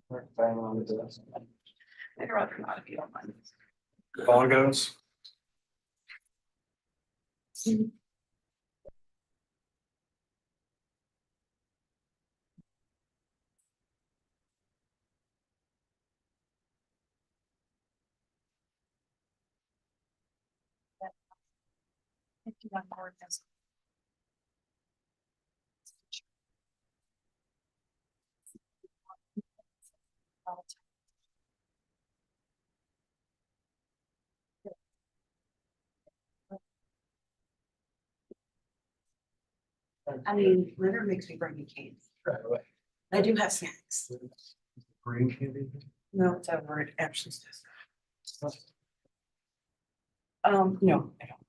Bang on the desk. I'd rather not if you don't mind. Bongos. If you want more of this. I mean, litter makes me bring me cans. Right away. I do have snacks. Green candy. No, it's over at Ashley's desk. No, I don't.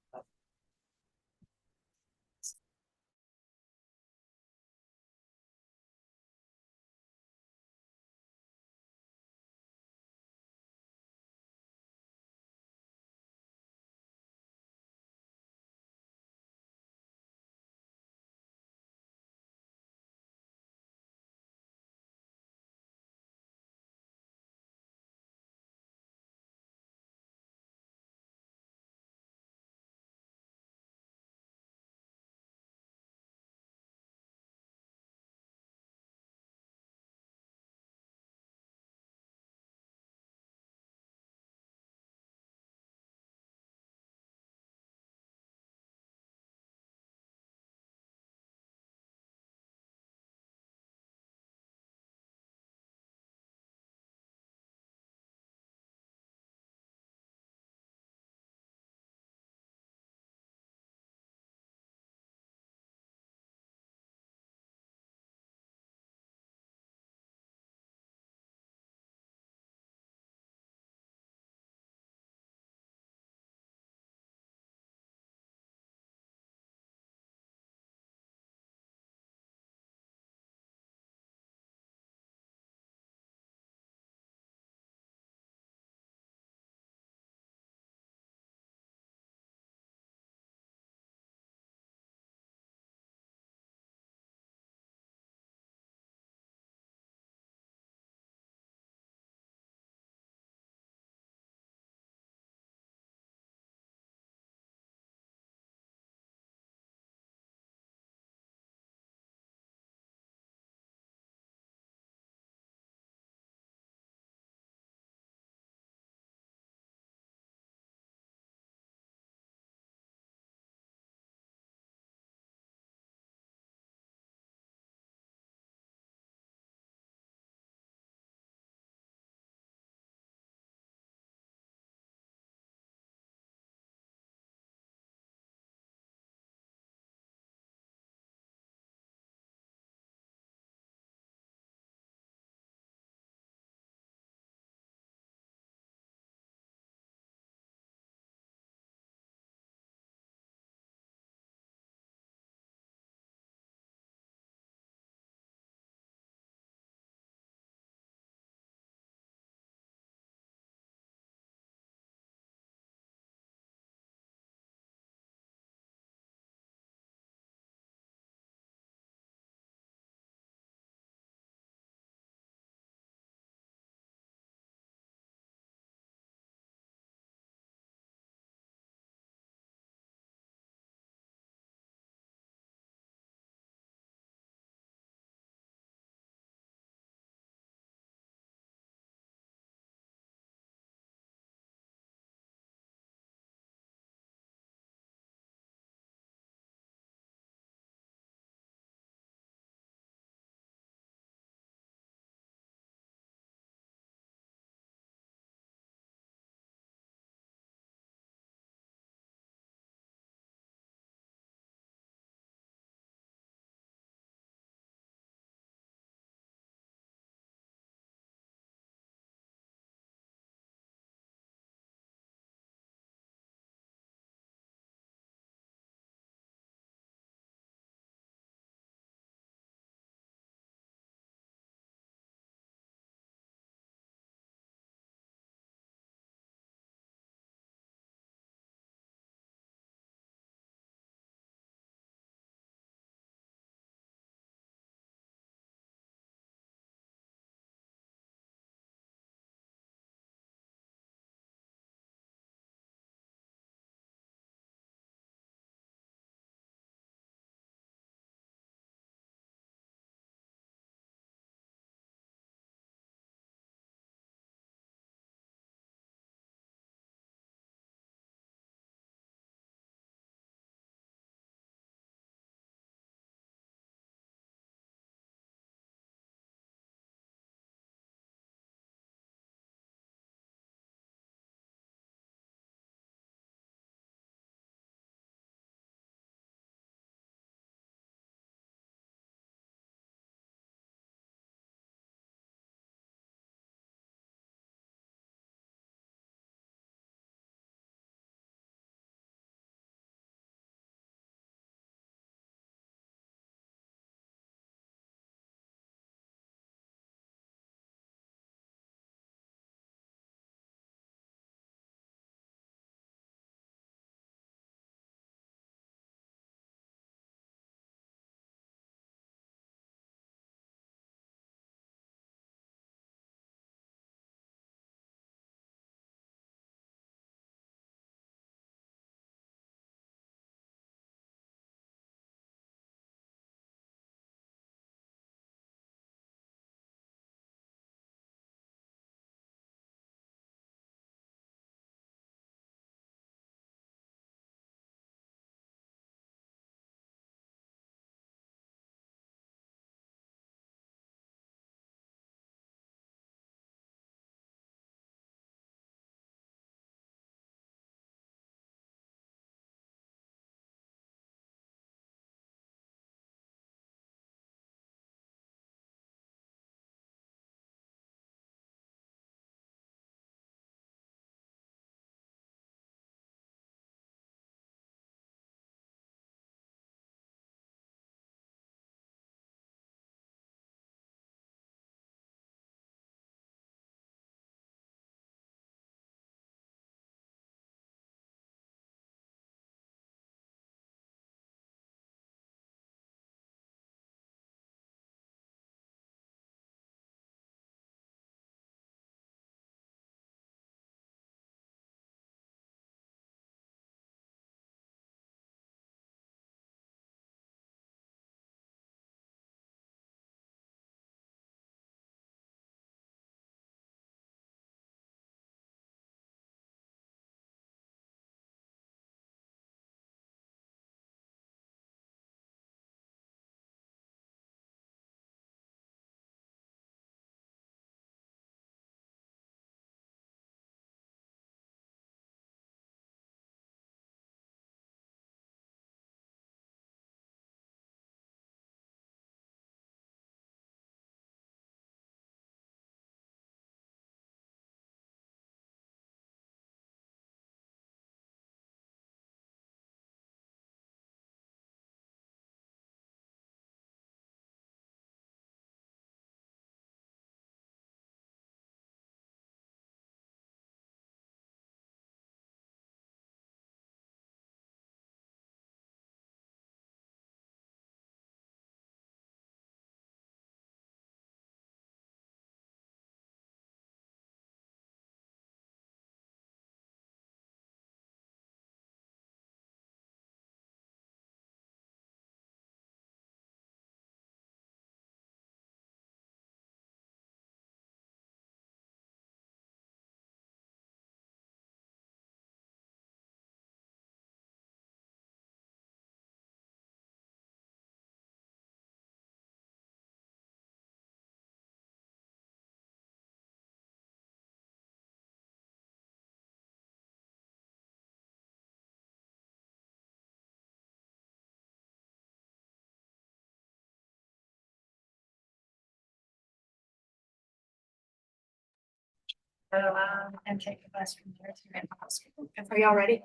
And take the bus from there to hospital. Are y'all ready?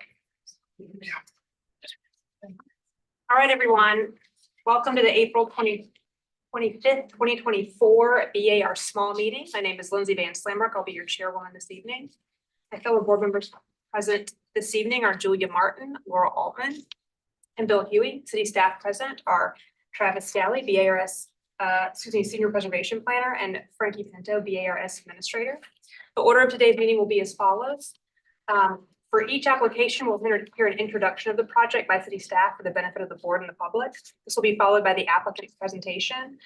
All right, everyone. Welcome to the April 25th, 2024 BAR small meeting. My name is Lindsay Van Slamrock. I'll be your chairwoman this evening. My fellow board members present this evening are Julia Martin, Laura Altman, and Bill Huey. City staff present are Travis Scally, Senior Preservation Planner, and Frankie Pinto, BARS Administrator. The order of today's meeting will be as follows. For each application, we'll hear an introduction of the project by city staff for the benefit of the board and the public. This will be followed by the applicant's presentation.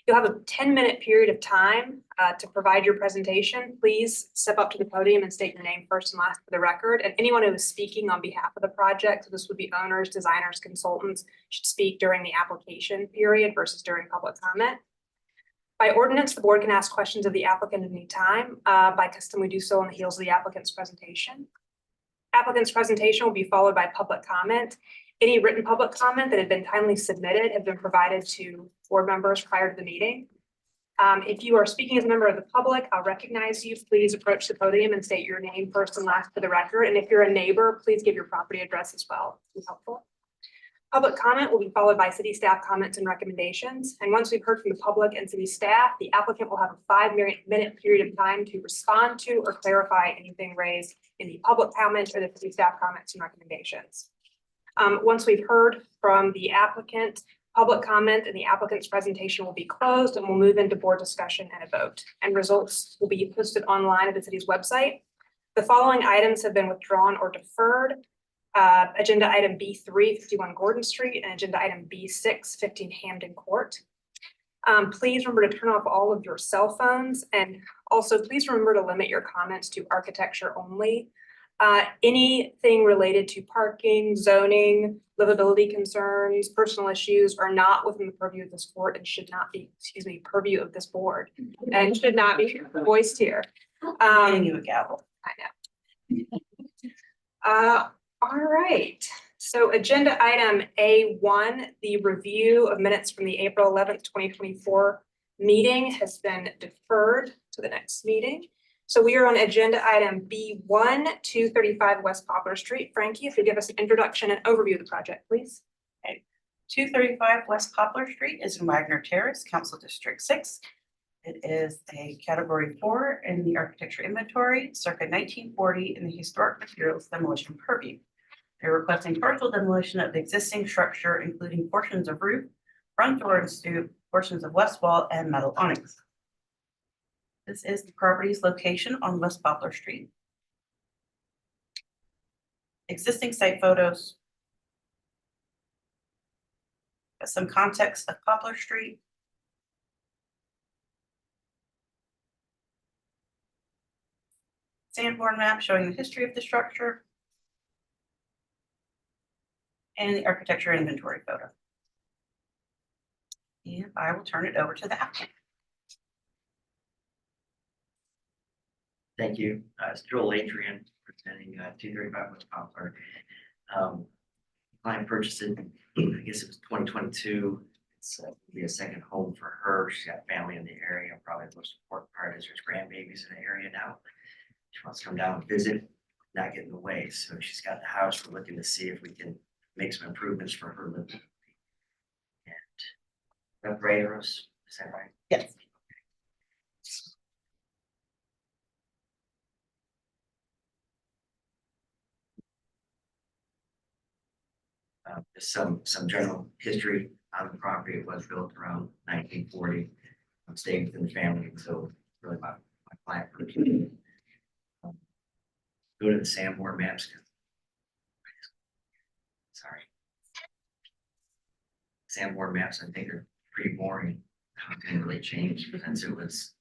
You'll have a 10-minute period of time to provide your presentation. Please step up to the podium and state your name first and last for the record. And anyone who is speaking on behalf of the project, so this would be owners, designers, consultants, should speak during the application period versus during public comment. By ordinance, the board can ask questions of the applicant at any time. By custom, we do so on the heels of the applicant's presentation. Applicant's presentation will be followed by public comment. Any written public comment that had been timely submitted have been provided to board members prior to the meeting. If you are speaking as a member of the public, I'll recognize you. Please approach the podium and state your name first and last for the record. And if you're a neighbor, please give your property address as well. It's helpful. Public comment will be followed by city staff comments and recommendations. And once we've heard from the public and city staff, the applicant will have a 5-minute period of time to respond to or clarify anything raised in the public comments or the city staff comments and recommendations. Once we've heard from the applicant, public comment and the applicant's presentation will be closed and we'll move into board discussion and a vote. And results will be posted online at the city's website. The following items have been withdrawn or deferred. Agenda item B3, 51 Gordon Street, and agenda item B6, 15 Hamden Court. Please remember to turn off all of your cell phones, and also please remember to limit your comments to architecture only. Anything related to parking, zoning, livability concerns, personal issues are not within the purview of this board and should not be, purview of this board and should not be voiced here. Getting you a gavel. I know. All right, so agenda item A1, the review of minutes from the April 11th, 2024 meeting has been deferred to the next meeting. So we are on agenda item B1, 235 West Poplar Street. Frankie, if you give us an introduction and overview of the project, please. 235 West Poplar Street is in Wagner Terrace, Council District 6. It is a category 4 in the architecture inventory, circa 1940 in the historic materials demolition purview. They're requesting partial demolition of the existing structure, including portions of roof, front door and stoop, portions of west wall, and metal awnings. This is the property's location on West Poplar Street. Existing site photos. Some context of Poplar Street. Sanborn map showing the history of the structure. And the architecture inventory photo. And I will turn it over to the applicant. Thank you. It's Joel Adrian presenting 235 West Poplar. Client purchased it, I guess it was 2022. It's will be a second home for her. She's got family in the area. Probably the most important part is there's grandbabies in the area now. She wants to come down and visit, not get in the way. So she's got the house. We're looking to see if we can make some improvements for her living. And Rayros, is that right? Yes. Just some general history on the property. It was built around 1940. I'm staying within the family until really my client purchased it. Go to the Sanborn maps. Sorry. Sanborn maps, I think, are pretty boring. Didn't really change since it was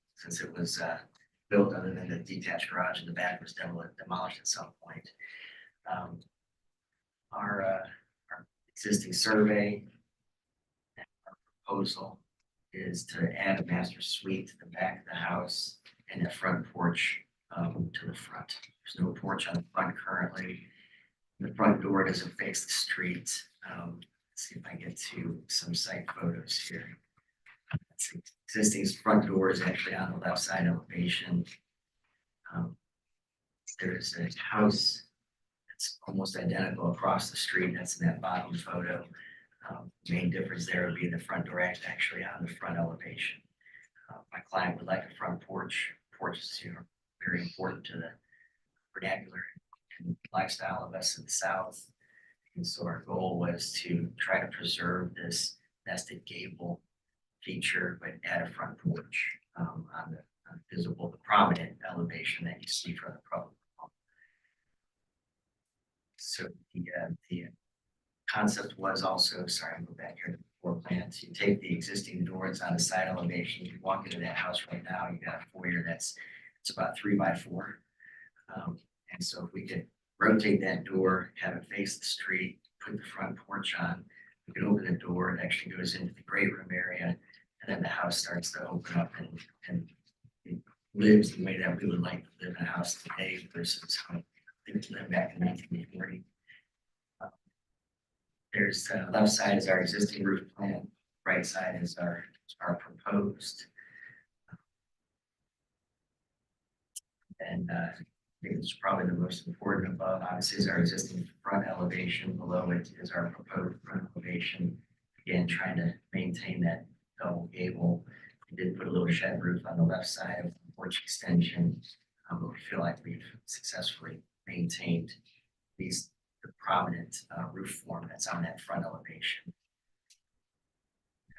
built, other than the detached garage in the back was demolished at some point. Our existing survey and our proposal is to add a master suite to the back of the house and a front porch to the front. There's no porch on the front currently. The front door doesn't face the street. Let's see if I get to some site photos here. Existing front door is actually on the left side elevation. There's a house that's almost identical across the street. That's in that bottom photo. Main difference there would be the front door actually on the front elevation. My client would like a front porch. Porches here are very important to the vernacular and lifestyle of us in the South. And so our goal was to try to preserve this nested gable feature, but add a front porch on the visible, the prominent elevation that you see from the public. So the concept was also, sorry, I'll go back here to the floor plans. You take the existing doors on the side elevation, you walk into that house right now, you got a foyer it's about 3 by 4. And so if we could rotate that door, have it face the street, put the front porch on, we could open the door, it actually goes into the great room area, and then the house starts to open up and it lives the way that we would like to live in a house today versus how we lived back in 1940. There's left side is our existing roof plan, right side is our proposed. And I think it's probably the most important above, obviously, is our existing front elevation. Below it is our proposed front elevation. Again, trying to maintain that double gable. We did put a little shed roof on the left side of the porch extension, but we feel like we've successfully maintained the prominent roof form that's on that front elevation.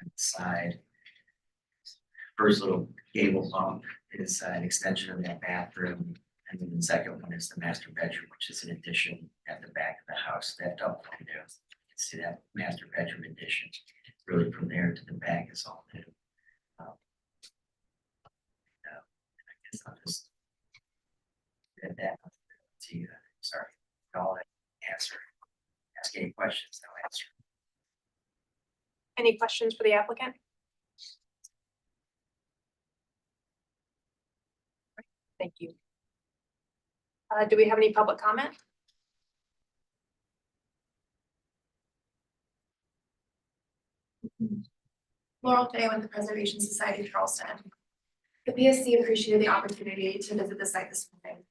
And the side, first little gable bump is an extension of that bathroom. And then the second one is the master bedroom, which is an addition at the back of the house, that double window. You can see that master bedroom addition. Really from there to the back is all new. I guess I'll just get that to you. Sorry, all that answer. Ask any questions, I'll answer. Any questions for the applicant? Thank you. Do we have any public comment? Laurel Day with the Preservation Society of Charleston. The PSC appreciated the opportunity to visit the site this morning,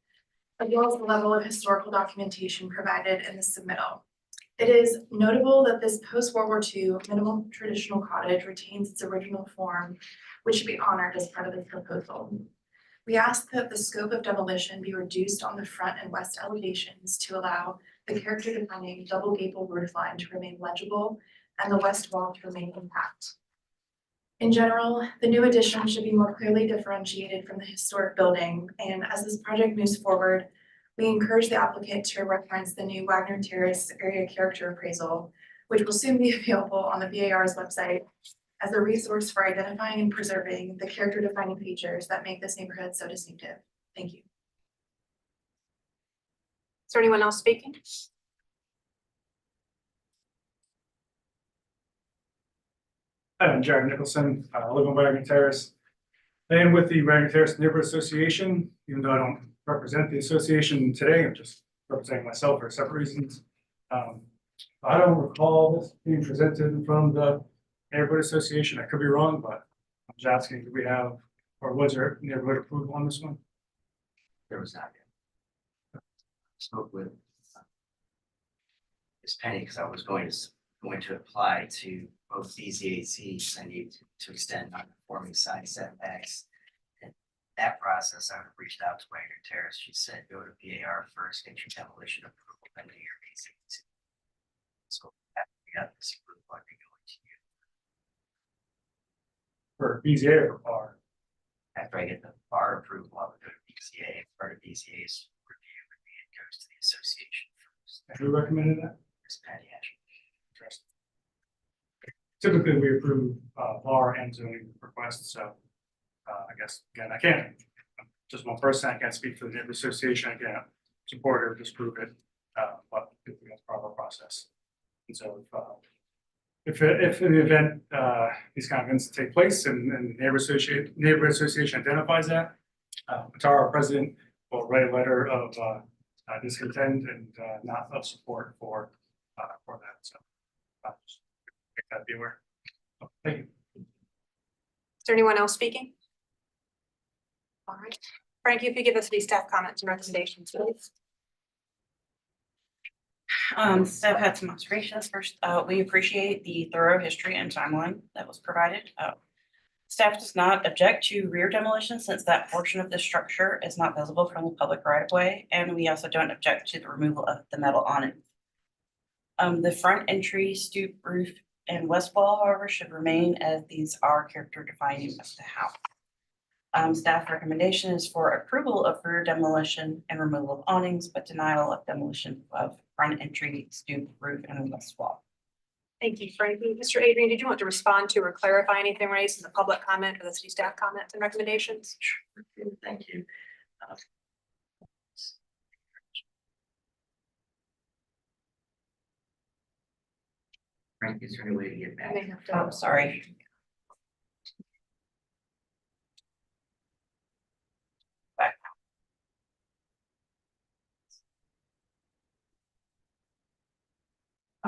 as well as the level of historical documentation provided in the submittal. It is notable that this post-World War II minimal traditional cottage retains its original form, which should be honored as part of this proposal. We ask that the scope of demolition be reduced on the front and west elevations to allow the character-defining double gable roofline to remain legible and the west wall to remain intact. In general, the new addition should be more clearly differentiated from the historic building, and as this project moves forward, we encourage the applicant to reference the new Wagner Terrace area character appraisal, which will soon be available on the VAR's website as a resource for identifying and preserving the character-defining features that make this neighborhood so distinctive. Thank you. Is there anyone else speaking? Hi, I'm Jared Nicholson. I live in Wagner Terrace. I am with the Wagner Terrace Neighborhood Association, even though I don't represent the association today. I'm just representing myself for separate reasons. I don't recall this being presented from the Neighborhood Association. I could be wrong, but I'm just asking, do we have, or was there neighborhood approval on this one? There was not yet. Spoke with Ms. Penny because I was going to apply to both BZACs. I need to extend non-conforming side setbacks. And that process, I reached out to Wagner Terrace. She said, go to VAR first, get your demolition approval, then do your BZAC. So after we got this approval, I'd be going to you. For BZA or bar? After I get the bar approval, I would go to BZA. Part of BZA's review would be it goes to the association first. Who recommended that? Ms. Penny actually. Interesting. Typically, we approve bar and zoning requests, so I guess, again, I can't, I'm just one person, I can't speak for the neighborhood association, I can't support or disprove it, but it's part of our process. And so if in the event these kind of events take place and the neighborhood association identifies that, Tara, our president, will write a letter of discontent and not of support for that. So just make that be aware. So, thank you. Is there anyone else speaking? All right. Frankie, if you give us any staff comments and recommendations, please. Staff had some observations. First, we appreciate the thorough history and timeline that was provided. Staff does not object to rear demolition since that portion of the structure is not visible from the public right of way, and we also don't object to the removal of the metal awning. The front entry, stoop, roof, and west wall, however, should remain as these are character defining of the house. Staff recommendation is for approval of rear demolition and removal of awnings, but denial of demolition of front entry, stoop, roof, and west wall. Thank you, Frankie. Mr. Adrian, did you want to respond to or clarify anything raised in the public comment or the city staff comments and recommendations? Sure, thank you. Frank, is there any way to get back? Oh, sorry.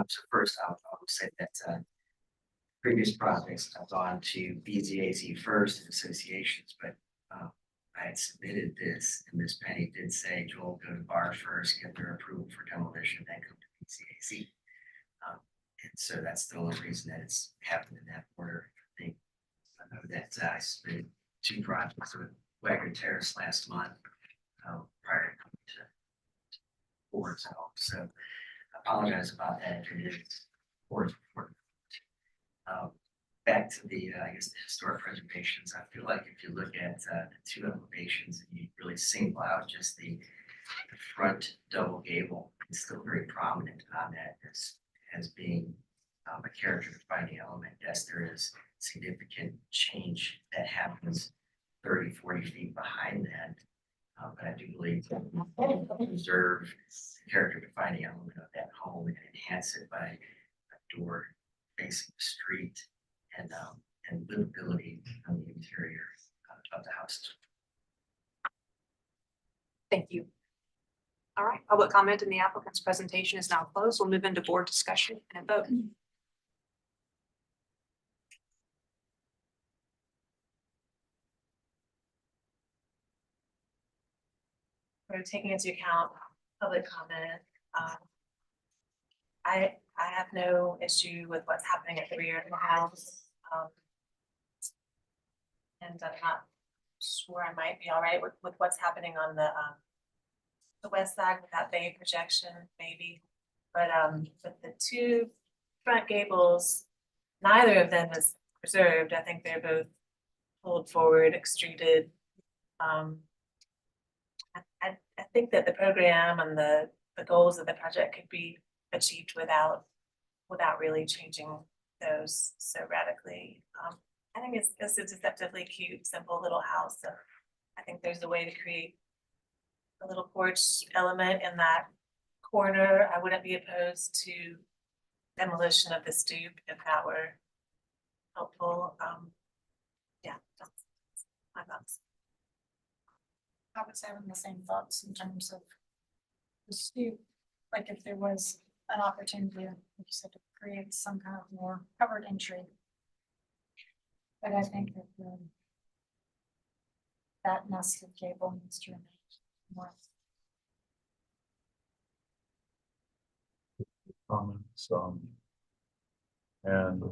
So first, I would say that previous projects have gone to BZAZ first and associations, but I had submitted this, and Ms. Penny did say, Joel, go to bar first, get their approval for demolition, then come to BZAZ. And so that's the only reason that it's happened in that order. I think I know that I submitted 2 projects with Wagner Terrace last month prior to coming to boards. So I apologize about that. It is important. Back to the, I guess, the historic preservations. I feel like if you look at the 2 elevations, and you really single out just the front double gable, it's still very prominent on that as being a character defining element. Yes, there is significant change that happens 30, 40 feet behind that. But I do believe that preserve the character defining element of that home and enhance it by a door facing the street and livability on the interior of the house. Thank you. All right, public comment in the applicant's presentation is now closed. We'll move into board discussion and a vote. We're taking into account public comment. I have no issue with what's happening at the rear of the house. And I'm not sure I might be all right with what's happening on the west side with that bay projection, maybe. But with the 2 front gables, neither of them is preserved. I think they're both pulled forward, extruded. I think that the program and the goals of the project could be achieved without really changing those so radically. I think it's a deceptively cute, simple little house. So I think there's a way to create a little porch element in that corner. I wouldn't be opposed to demolition of the stoop if that were helpful. Yeah, that's my thoughts. I was having the same thoughts in terms of the stoop, like if there was an opportunity, like you said, to create some kind of more covered entry. But I think that that nested gable needs to remain more. Comments, and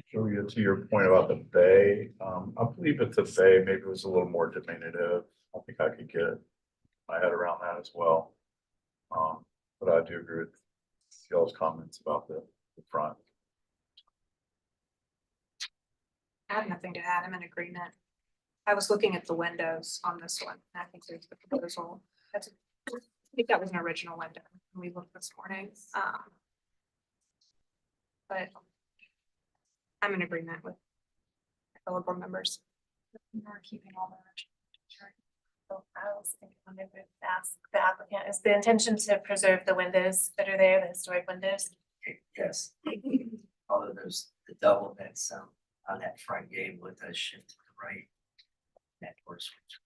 Julia, to your point about the bay, I believe it's a bay, maybe it was a little more diminutive. I think I could get my head around that as well. But I do agree with y'all's comments about the front. I have nothing to add. I'm in agreement. I was looking at the windows on this one. I think there's the proposal. I think that was an original window when we looked this morning. But I'm in agreement with fellow board members. We're keeping all the. So I was thinking, I would ask the applicant, is the intention to preserve the windows that are there, the historic windows? Yes. Although there's the double that's on that front gable, it does shift to the right. That door switch.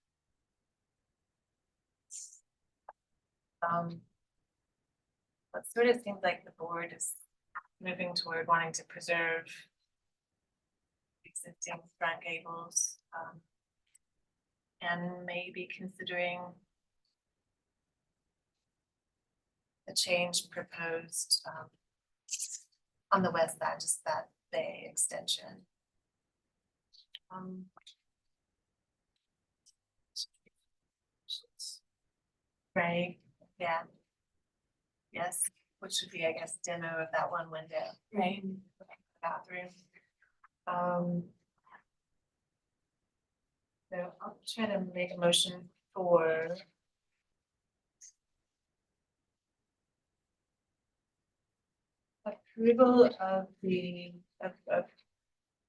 It sort of seems like the board is moving toward wanting to preserve existing front gables. and maybe considering the change proposed on the west side, just that bay extension. Right, yeah. Yes, which would be, I guess, demo of that one window. Right. Bathroom. So I'll try to make a motion for approval of of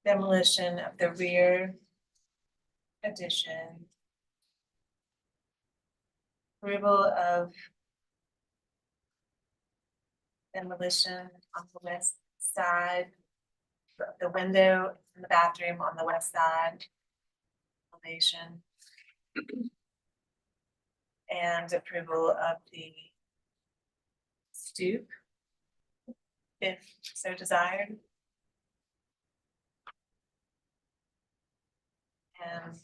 demolition of the rear addition. Approval of demolition on the west side, the window in the bathroom on the west side. Elevation. And approval of the stoop, if so desired. And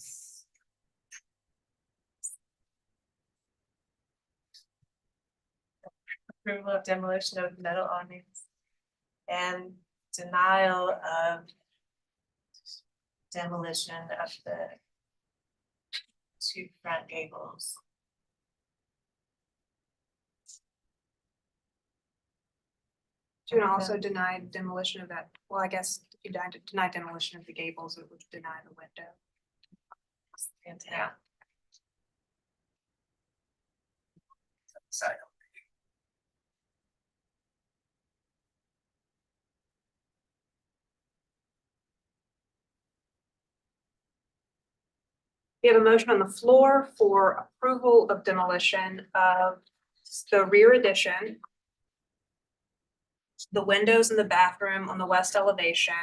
approval of demolition of metal awnings and denial of demolition of the two front gables. Do you also deny demolition of that? Well, I guess if you deny demolition of the gables, it would deny the window. Yeah. Side. We have a motion on the floor for approval of demolition of the rear addition, the windows in the bathroom on the west elevation,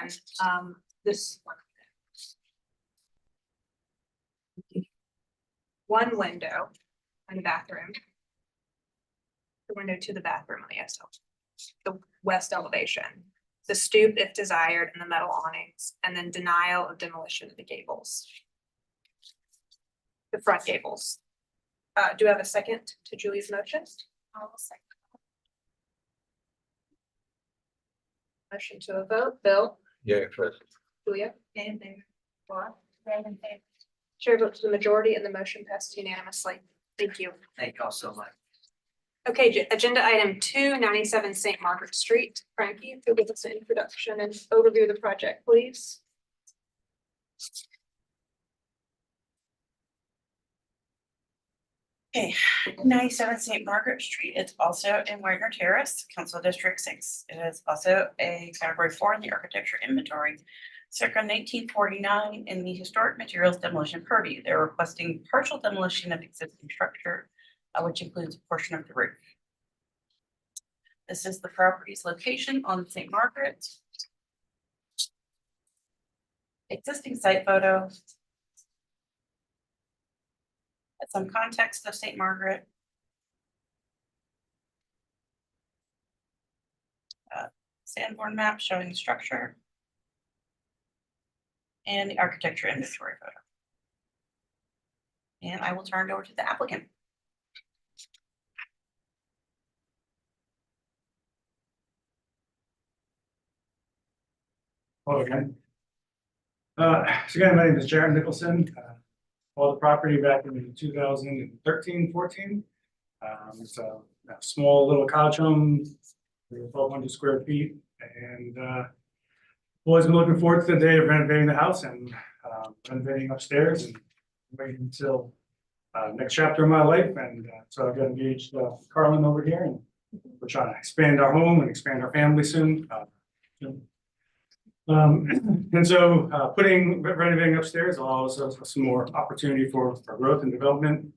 this one window in the bathroom, the window to the bathroom on the west elevation, the stoop if desired, and the metal awnings, and then denial of demolition of the gables. The front gables. Do I have a second to Julie's motion? I'll second. Motion to a vote, Bill, Yeah, Chris. Julia, And there. Laura. Right in favor. Chair votes to the majority and the motion passes unanimously. Thank you. Thank you all so much. Okay, agenda item 297 St. Margaret Street. Frankie, if you'll give us an introduction and overview of the project, please. Okay, 97 St. Margaret Street. It's also in Wagner Terrace, Council District 6. It is also a category 4 in the architecture inventory. Circa 1949 in the historic materials demolition purview. They're requesting partial demolition of existing structure, which includes a portion of the roof. This is the property's location on St. Margaret. Existing site photo. Some context of St. Margaret. Sanborn map showing the structure. And the architecture inventory photo. And I will turn it over to the applicant. Hello again. So again, my name is Jared Nicholson. Bought the property back in 2013, 14. It's a small little cottage home, 1,200 square feet, and always been looking forward to the day of renovating the house and renovating upstairs and waiting until next chapter of my life. And so I got engaged Carlin over here, and we're trying to expand our home and expand our family soon. And so renovating upstairs allows us some more opportunity for growth and development.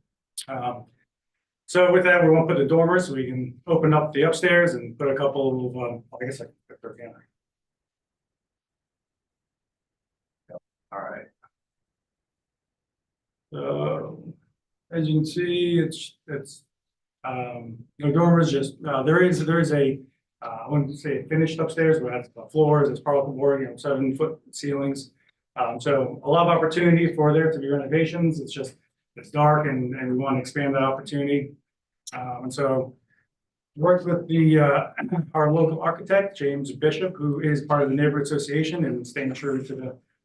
So with that, we want to put the dormers so we can open up the upstairs and put a couple of, I guess like a third family. All right. So as you can see, it's dormers just there is a I wouldn't say finished upstairs, but that's the floors, it's particle board, 7-foot ceilings. So a lot of opportunity for there to be renovations. It's just it's dark and we want to expand that opportunity. And so worked with the, our local architect, James Bishop, who is part of the neighborhood association and staying true to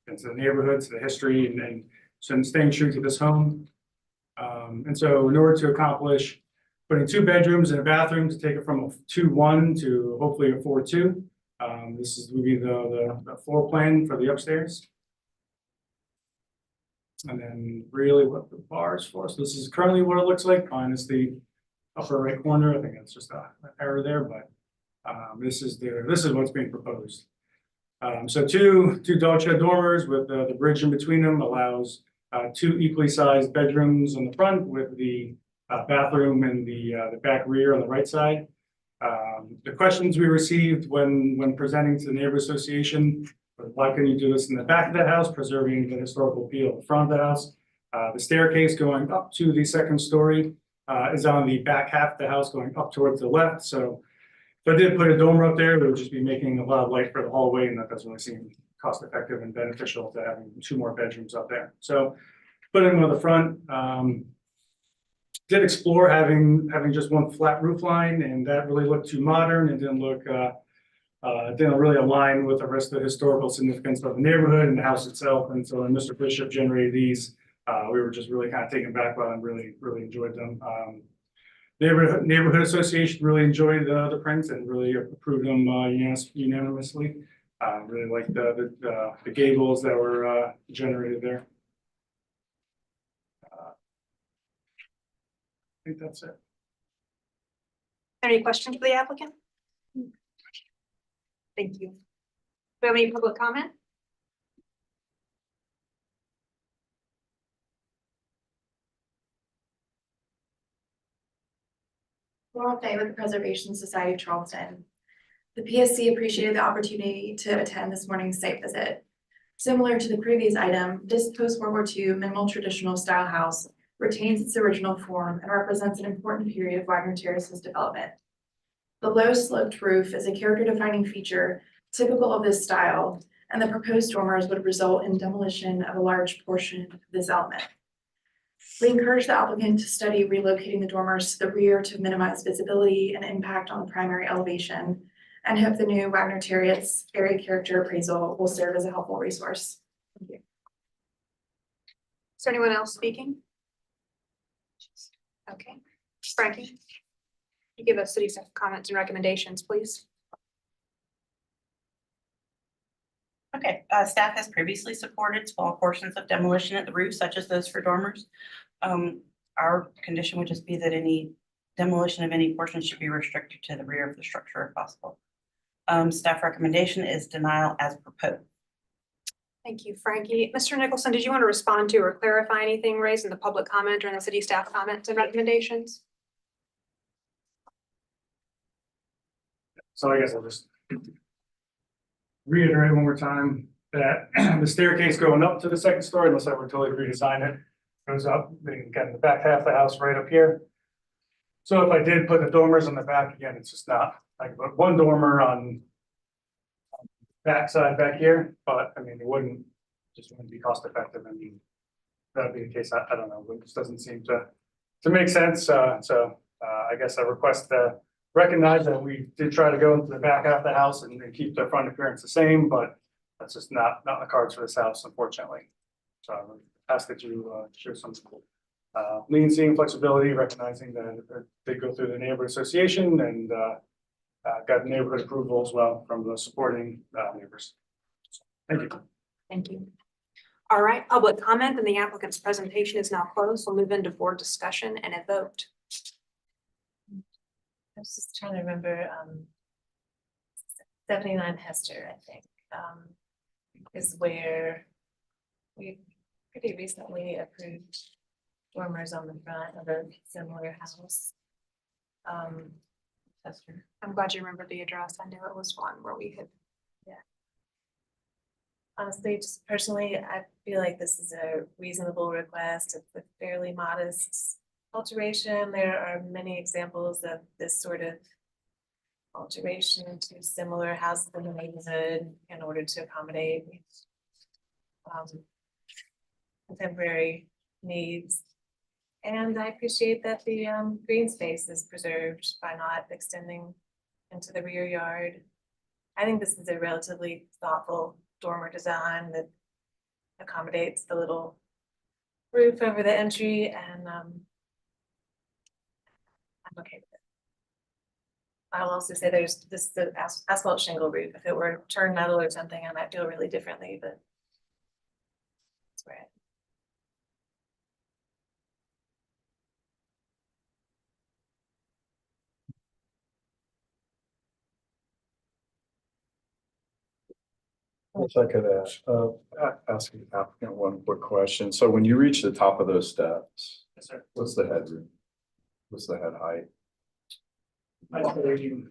the neighborhood, to the history and so staying true to this home. And so in order to accomplish putting 2 bedrooms and a bathroom to take it from a 2-1 to hopefully a 4-2. This is will be the floor plan for the upstairs. And then really what the bar is for. So this is currently what it looks like, minus the upper right corner. I think it's just an error there, but this is what's being proposed. So two dog shed dormers with the bridge in between them allows 2 equally sized bedrooms on the front with the bathroom and the back rear on the right side. The questions we received when presenting to the neighbor association, why can you do this in the back of the house, preserving the historical appeal of the front of the house? The staircase going up to the 2nd story is on the back half of the house going up towards the left. So if I did put a dormer up there, it would just be making a lot of light for the hallway, and that doesn't really seem cost effective and beneficial to having 2 more bedrooms up there. So put them on the front. Did explore having just 1 flat roof line, and that really looked too modern and didn't really align with the rest of the historical significance of the neighborhood and the house itself. And so when Mr. Bishop generated these, we were just really kind of taken back by them, really enjoyed them. Neighborhood association really enjoyed the prints and really approved them unanimously. Really liked the gables that were generated there. I think that's it. Any questions for the applicant? Thank you. Do we have any public comment? Laurel Day with the Preservation Society of Charleston. The PSC appreciated the opportunity to attend this morning's site visit. Similar to the previous item, this post-World War II minimal traditional style house retains its original form and represents an important period of Wagner Terrace's development. The low sloped roof is a character-defining feature typical of this style, and the proposed dormers would result in demolition of a large portion of this element. We encourage the applicant to study relocating the dormers to the rear to minimize visibility and impact on the primary elevation, and hope the new Wagner Terrace area character appraisal will serve as a helpful resource. Thank you. Is there anyone else speaking? Okay, Frankie, you give us city staff comments and recommendations, please. Okay, staff has previously supported small portions of demolition at the roof, such as those for dormers. Our condition would just be that any demolition of any portion should be restricted to the rear of the structure if possible. Staff recommendation is denial as proposed. Thank you, Frankie. Mr. Nicholson, did you want to respond to or clarify anything raised in the public comment or in the city staff comments and recommendations? So I guess I'll just reiterate one more time that the staircase going up to the 2nd story, unless I were totally redesign it, goes up, again, the back half of the house right up here. So if I did put the dormers on the back, again, it's just not, I could put 1 dormer on back side back here, but I mean, it wouldn't be cost effective. I mean, that'd be the case. I don't know, it just doesn't seem to make sense. I guess I request to recognize that we did try to go into the back half of the house and keep the front appearance the same, but that's just not in the cards for this house, unfortunately. So I would ask that you show some leniency and flexibility, recognizing that they go through the neighborhood association and got neighborhood approval as well from the supporting neighbors. So, thank you. Thank you. All right, public comment and the applicant's presentation is now closed. We'll move into board discussion and a vote. I was just trying to remember, 79 Hester, I think, is where we pretty recently approved dormers on the front of a similar house. Hester. I'm glad you remembered the address. I knew it was one where we had. Honestly, just personally, I feel like this is a reasonable request with fairly modest alteration. There are many examples of this sort of alteration to similar houses in the neighborhood in order to accommodate contemporary needs. And I appreciate that the green space is preserved by not extending into the rear yard. I think this is a relatively thoughtful dormer design that accommodates the little roof over the entry, and I'm okay with it. I'll also say there's this, the asphalt shingle roof. If it were turned metal or something, I might feel really differently, but that's where I. If I could ask the applicant one quick question. So when you reach the top of those steps, Yes, sir. what's the headroom? What's the head height? I just believe you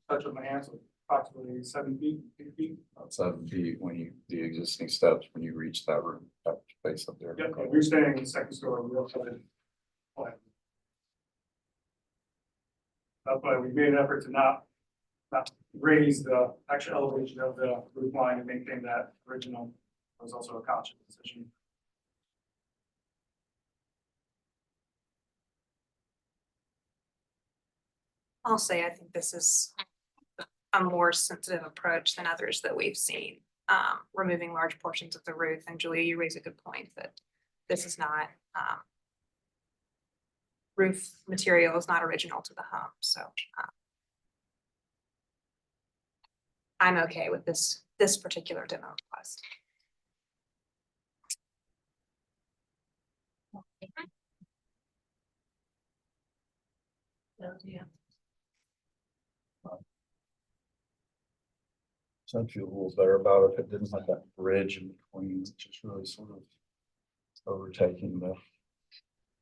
touch with my hands, approximately 7 feet, 8 feet. About 7 feet when you, the existing steps, when you reach that room, that space up there. Yep, we're staying in the second story, real side. That's why we made an effort to not raise the actual elevation of the roof line and maintain that original. It was also a conscious decision. I'll say, I think this is a more sensitive approach than others that we've seen. Removing large portions of the roof, and Julia, you raise a good point that this is not, roof material is not original to the home, so. I'm okay with this particular demo request. No, yeah. So I feel a little better about it if it didn't have that bridge in between, which is really sort of overtaking the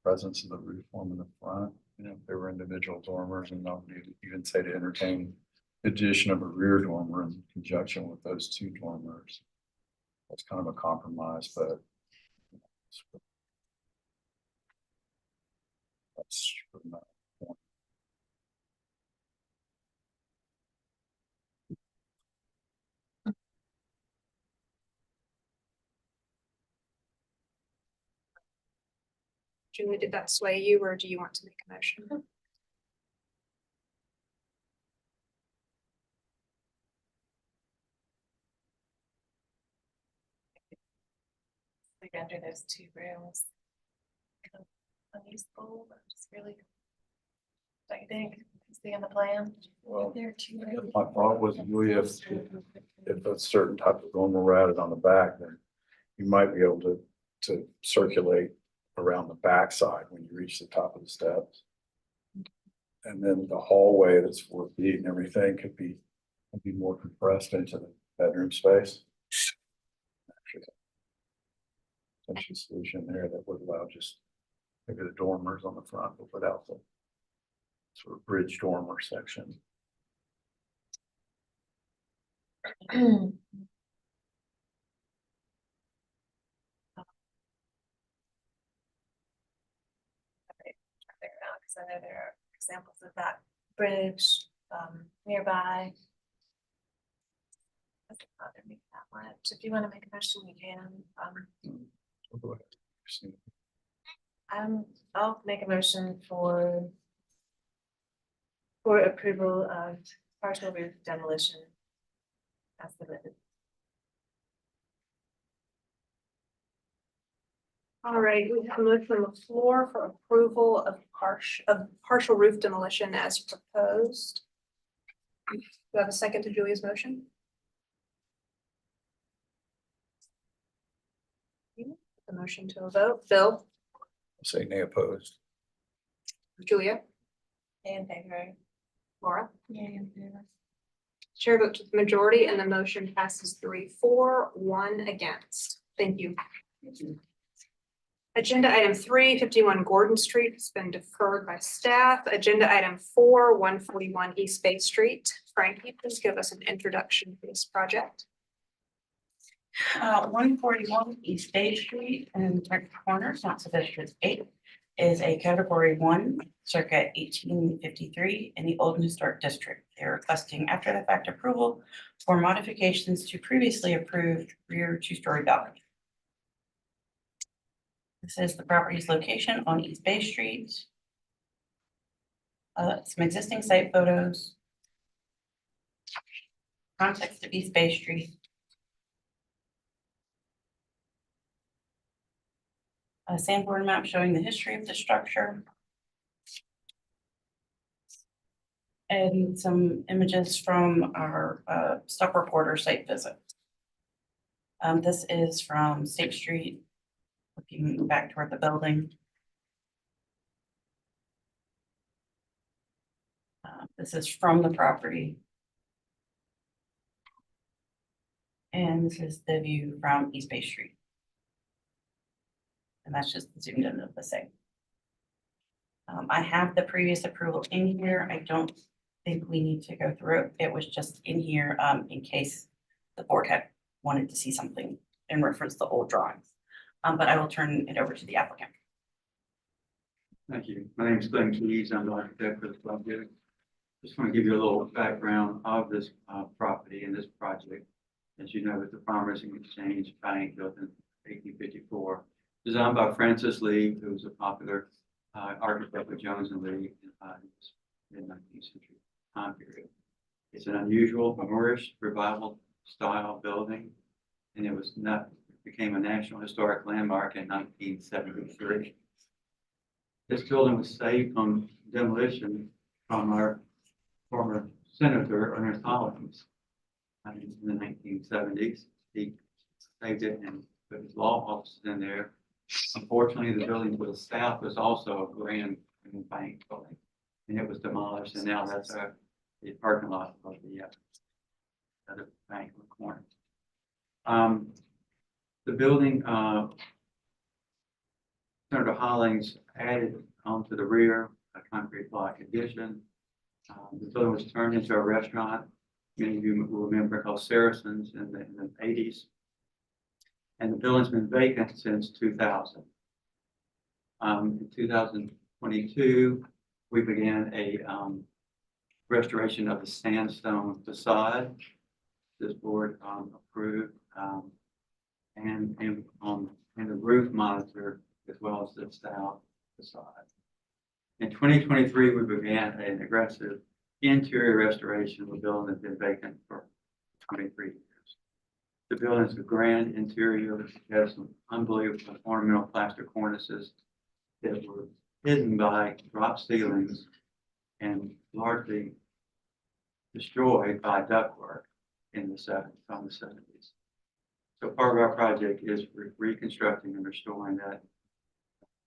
presence of the roof form in the front. You know, if there were individual dormers, and not even say to entertain the addition of a rear dormer in conjunction with those two dormers. That's kind of a compromise, but that's not. Julia, did that sway you, or do you want to make a motion? We render those two rooms kind of unusable, but just really. Don't you think? See in the plan? Well, There too. my thought was, Julia, if a certain type of dormer were added on the back, then you might be able to circulate around the backside when you reach the top of the steps. And then the hallway that's 4 feet and everything could be more compressed into the bedroom space. Potential solution there that would allow just maybe the dormers on the front, but without the sort of bridge dormer section. Because I know there are examples of that bridge nearby. Doesn't bother me that much. If you want to make a motion, you can. So go ahead. I'll make a motion for approval of partial roof demolition as submitted. All right, we have a motion on the floor for approval of partial roof demolition as proposed. Do you have a second to Julia's motion? The motion to a vote. Bill, Say nay opposed. Julia, In favor. Laura. Yeah, in favor. Chair votes with the majority, and the motion passes 3-4, 1 against. Thank you. Agenda item 3, 51 Gordon Street has been deferred by staff. Agenda item 4, 141 East Bay Street. Frank, can you please give us an introduction to this project? 141 East Bay Street in Brick Corners, Council District 8, is a category 1 circa 1853 in the Old Historic District. They're requesting after the fact approval for modifications to previously approved rear 2-story balcony. This is the property's location on East Bay Street. Some existing site photos. Context of East Bay Street. A sandboard map showing the history of the structure. And some images from our stock reporter site visit. This is from State Street, looking back toward the building. This is from the property. And this is the view from East Bay Street. And that's just zoomed in of the same. I have the previous approval in here. I don't think we need to go through it. It was just in here in case the board had wanted to see something in reference to the old drawings. But I will turn it over to the applicant. Thank you. My name is Glenn Keys. I'm the architect for the project. Just want to give you a little background of this property and this project. As you know, it's the Farmers and Exchange Bank built in 1854, designed by Francis Lee, who was a popular architect with Jones and Lee in the 19th century time period. It's an unusual Moorish revival style building, and it became a National Historic Landmark in 1973. This building was saved from demolition from our former senator, Ernest Hollins, in the 1970s. He saved it and put his law offices in there. Unfortunately, the building to the south was also a grand bank building, and it was demolished, and now that's the parking lot of the other bank in the corner. The building, Senator Hollins added onto the rear a concrete block addition. The building was turned into a restaurant. Many of you will remember called Saracens in the 80s. And the building's been vacant since 2000. In 2022, we began a restoration of the sandstone facade. This board approved and the roof monitor as well as the south facade. In 2023, we began an aggressive interior restoration of the building that's been vacant for 23 years. The building is a grand interior. It has some unbelievable ornamental plaster cornices that were hidden by drop ceilings and largely destroyed by ductwork in the 70s. So part of our project is reconstructing and restoring that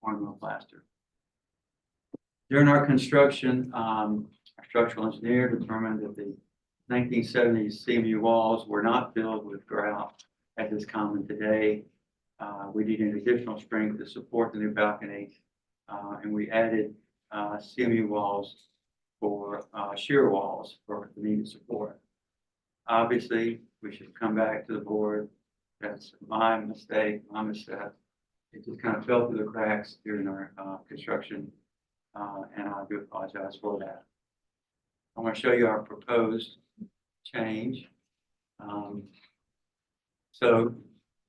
ornamental plaster. During our construction, our structural engineer determined that the 1970s CMU walls were not filled with grout as is common today. We needed additional strength to support the new balcony, and we added CMU walls for shear walls for the needed support. Obviously, we should come back to the board. That's my mistake, my mistake. It just kind of fell through the cracks during our construction, and I do apologize for that. I want to show you our proposed change. So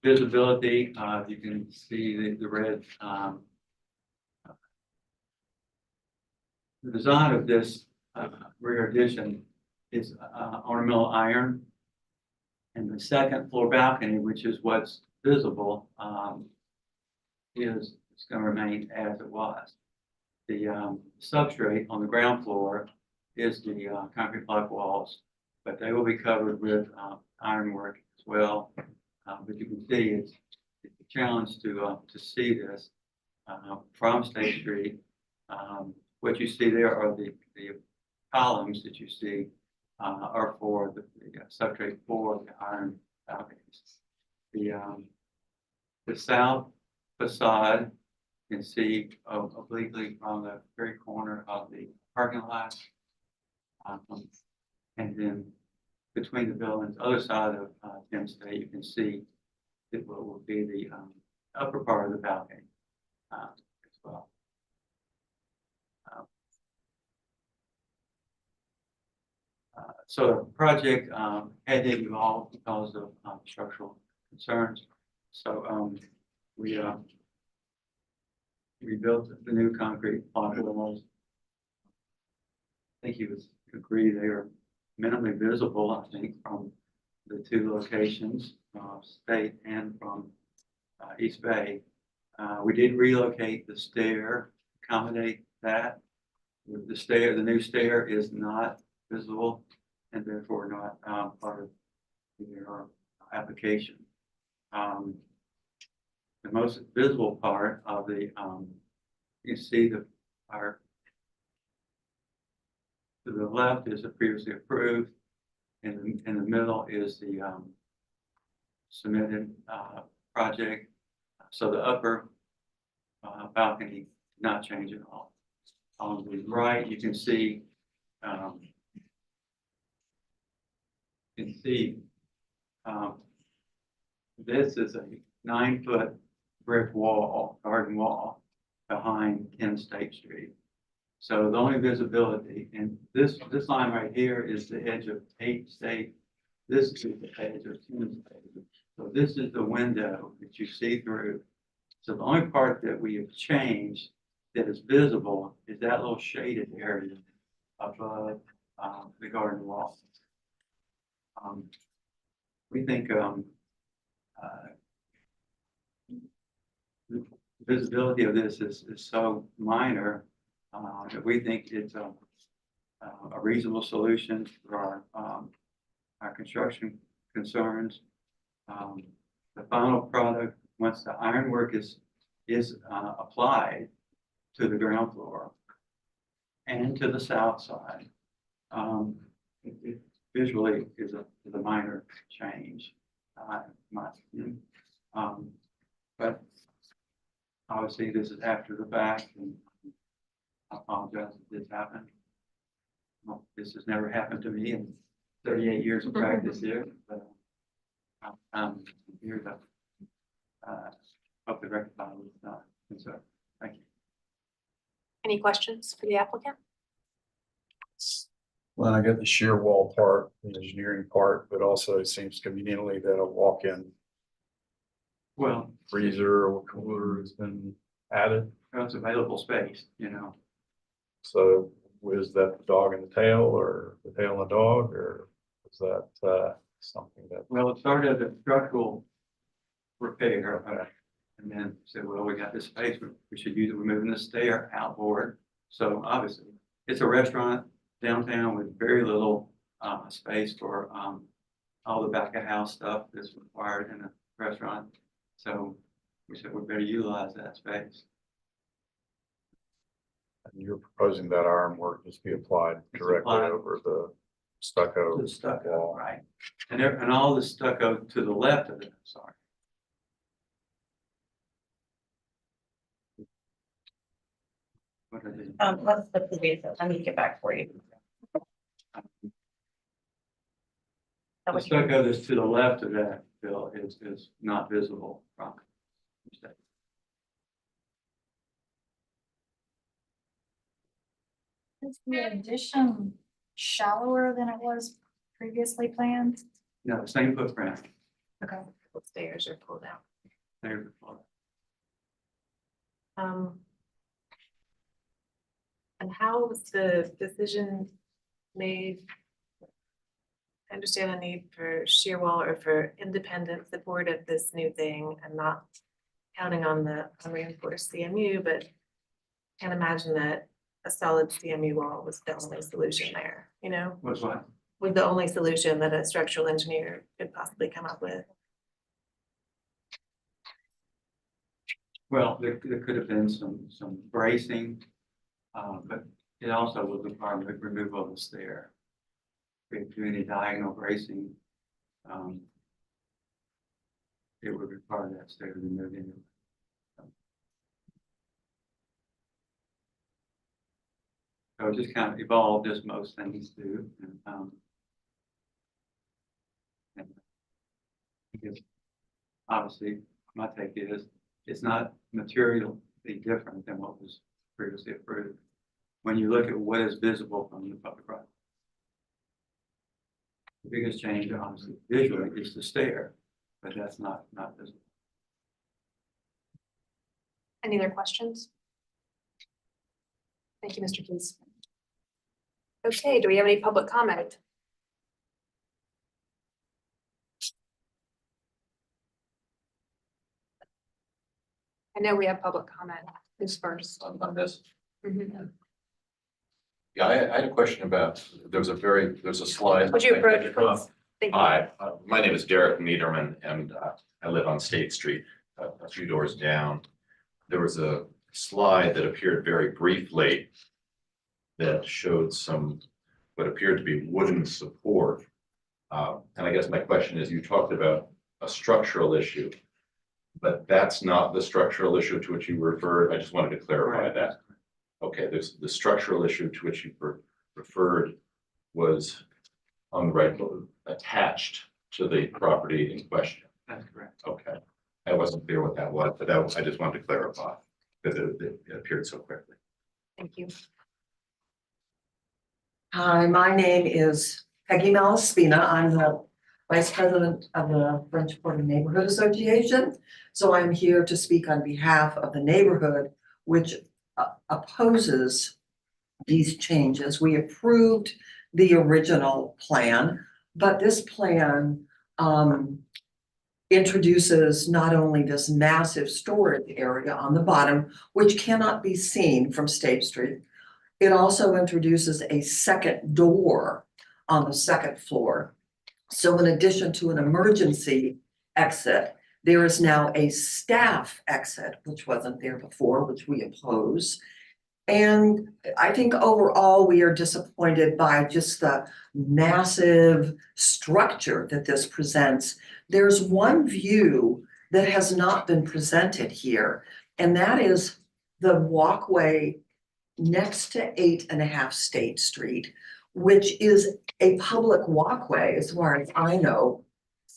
visibility, you can see the red. The design of this rear addition is ornamental iron. And the second floor balcony, which is what's visible, it's going to remain as it was. The substrate on the ground floor is the concrete block walls, but they will be covered with ironwork as well. But you can see it's a challenge to see this from State Street. What you see there are the columns that you see are for the substrate for the iron balconies. The south facade you can see obliquely from the very corner of the parking lot. And then between the buildings, other side of Penn State, you can see it will be the upper part of the balcony as well. So the project had to evolve because of structural concerns. So we rebuilt the new concrete block walls. I think he was agree they are minimally visible, I think, from the two locations, State and from East Bay. We did relocate the stair, accommodate that. The stair, the new stair is not visible and therefore not part of their application. The most visible part of the, you see our to the left is the previously approved, and in the middle is the submitted project. So the upper balcony not change at all. On the right, you can see this is a 9-foot brick wall, garden wall behind 10 State Street. So the only visibility, and this line right here is the edge of 8 State. This is the edge of 10 State. So this is the window that you see through. So the only part that we have changed that is visible is that little shaded area above the garden wall. We think the visibility of this is so minor that we think it's a reasonable solution for our construction concerns. The final product, once the ironwork is applied to the ground floor and to the south side, it visually is a minor change, in my opinion. But obviously this is after the fact, and I apologize if this happened. Well, this has never happened to me in 38 years of practice here, but I'm here to hope the rectify was concern. Thank you. Any questions for the applicant? Well, I get the shear wall part, the engineering part, but also it seems conveniently that a walk-in Well, freezer or cooler has been added. it's available space, you know. So was that the dog and the tail, or the tail and the dog, or was that something that? Well, it started as a structural repair, Okay. and then said, well, we got this space, we should use it, we're moving the stair outboard. So obviously, it's a restaurant downtown with very little space for all the back of house stuff that's required in a restaurant. So we said we better utilize that space. And you're proposing that ironwork just be applied It's directly applied. over the stucco The stucco, wall. right? And all the stucco to the left of it, sorry. What are they? Let's flip the video. Let me get back for you. The stucco that's to the left of that, Bill, is not visible from. Is the addition shallower than it was previously planned? No, same footprint. Okay. The stairs are pulled out. There. And how was the decision made? I understand a need for shear wall or for independent support of this new thing and not counting on the reinforced CMU, but can't imagine that a solid CMU wall was the only solution there, you know? What's what? Was the only solution that a structural engineer could possibly come up with. Well, there could have been some bracing, but it also would require removal of the stair. If you do any diagonal bracing, it would require that stair to be moved in. So it just kind of evolved as most things do. And because obviously, my take is it's not materially different than what was previously approved. When you look at what is visible from the public right. The biggest change, honestly, visually is the stair, but that's not visible. Any other questions? Thank you, Mr. Keys. Okay, do we have any public comment? I know we have public comment. Who's first? On this. Mhm. Yeah, I had a question about, there's a slide. Would you approach, please? Thank you. Hi, my name is Derek Niederman and I live on State Street, a few doors down. There was a slide that appeared very briefly that showed some, what appeared to be wooden support. And I guess my question is, you talked about a structural issue, but that's not the structural issue to which you referred. I just wanted to clarify that. Okay, there's the structural issue to which you referred was on the right, attached to the property in question. That's correct. Okay, I wasn't clear what that was, but that was, I just wanted to clarify because it appeared so quickly. Thank you. Hi, my name is Peggy Malaspina. I'm the Vice President of the French Quarter Neighborhood Association. So I'm here to speak on behalf of the neighborhood, which opposes these changes. We approved the original plan, but this plan introduces not only this massive storage area on the bottom, which cannot be seen from State Street. It also introduces a second door on the second floor. So in addition to an emergency exit, there is now a staff exit, which wasn't there before, which we oppose. And I think overall, we are disappointed by just the massive structure that this presents. There's one view that has not been presented here, and that is the walkway next to 8.5 State Street, which is a public walkway, as far as I know.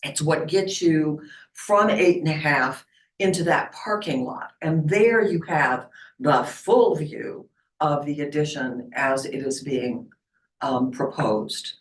It's what gets you from 8.5 into that parking lot. And there you have the full view of the addition as it is being proposed.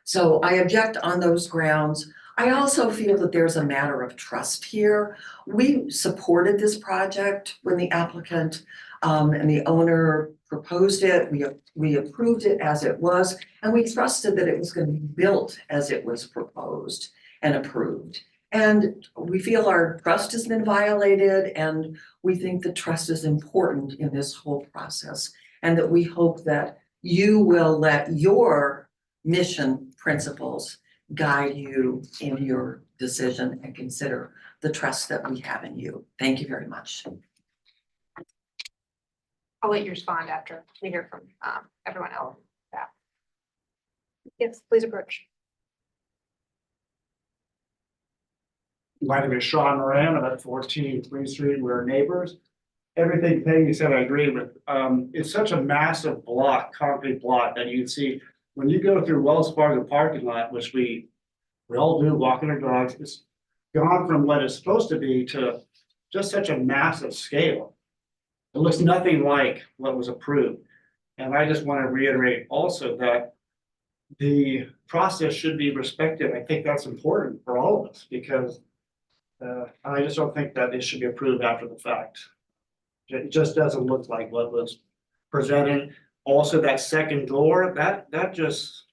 So I object on those grounds. I also feel that there's a matter of trust here. We supported this project when the applicant and the owner proposed it. We approved it as it was, and we trusted that it was going to be built as it was proposed and approved. And we feel our trust has been violated, and we think that trust is important in this whole process, and that we hope that you will let your mission principles guide you in your decision and consider the trust that we have in you. Thank you very much. I'll let you respond after we hear from everyone else. Yeah. Yes, please approach. My name is Sean Moran. I'm at 14 Queen Street. We're neighbors. Everything Peggy said, I agree with. It's such a massive block, concrete block, that you can see when you go through Wells Fargo parking lot, which we all do, walking our dogs. It's gone from what it's supposed to be to just such a massive scale. It looks nothing like what was approved. And I just want to reiterate also that the process should be respected. I think that's important for all of us because I just don't think that it should be approved after the fact. It just doesn't look like what was presented. Also, that second door, that just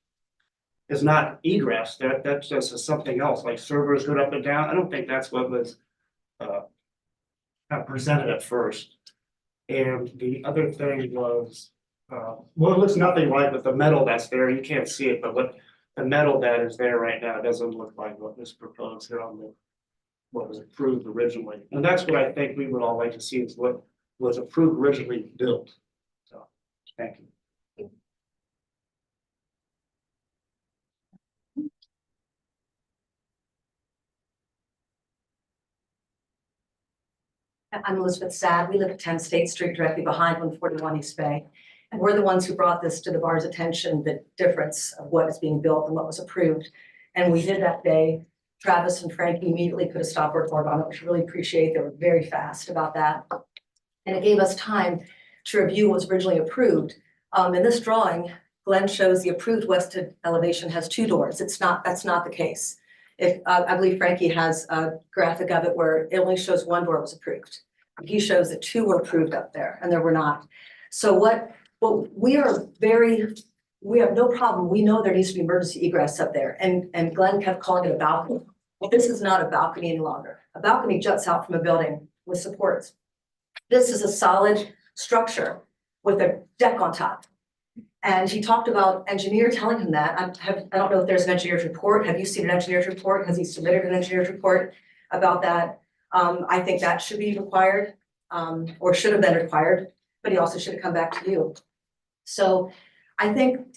is not egress. That just is something else, like servers go up and down. I don't think that's what was presented at first. And the other thing was, well, it looks nothing like with the metal that's there. You can't see it, but what the metal that is there right now doesn't look like what was proposed here on the what was approved originally. And that's what I think we would all like to see is what was approved originally built. So, thank you. I'm Elizabeth Sad. We live at 10 State Street, directly behind 141 East Bay. And we're the ones who brought this to the bar's attention, the difference of what is being built and what was approved. And we did that day. Travis and Frankie immediately put a stop work order on it, which I really appreciate. They were very fast about that. And it gave us time to review what was originally approved. In this drawing, Glenn shows the approved west elevation has 2 doors. That's not the case. If I believe Frankie has a graphic of it where it only shows 1 door was approved. He shows that 2 were approved up there and there were not. So we have no problem. We know there needs to be emergency egress up there, and Glenn kept calling it a balcony. Well, this is not a balcony any longer. A balcony juts out from a building with supports. This is a solid structure with a deck on top. And he talked about engineer telling him that. I don't know if there's an engineer's report. Have you seen an engineer's report? Has he submitted an engineer's report about that? I think that should be required, or should have been required, but he also should have come back to you. So I think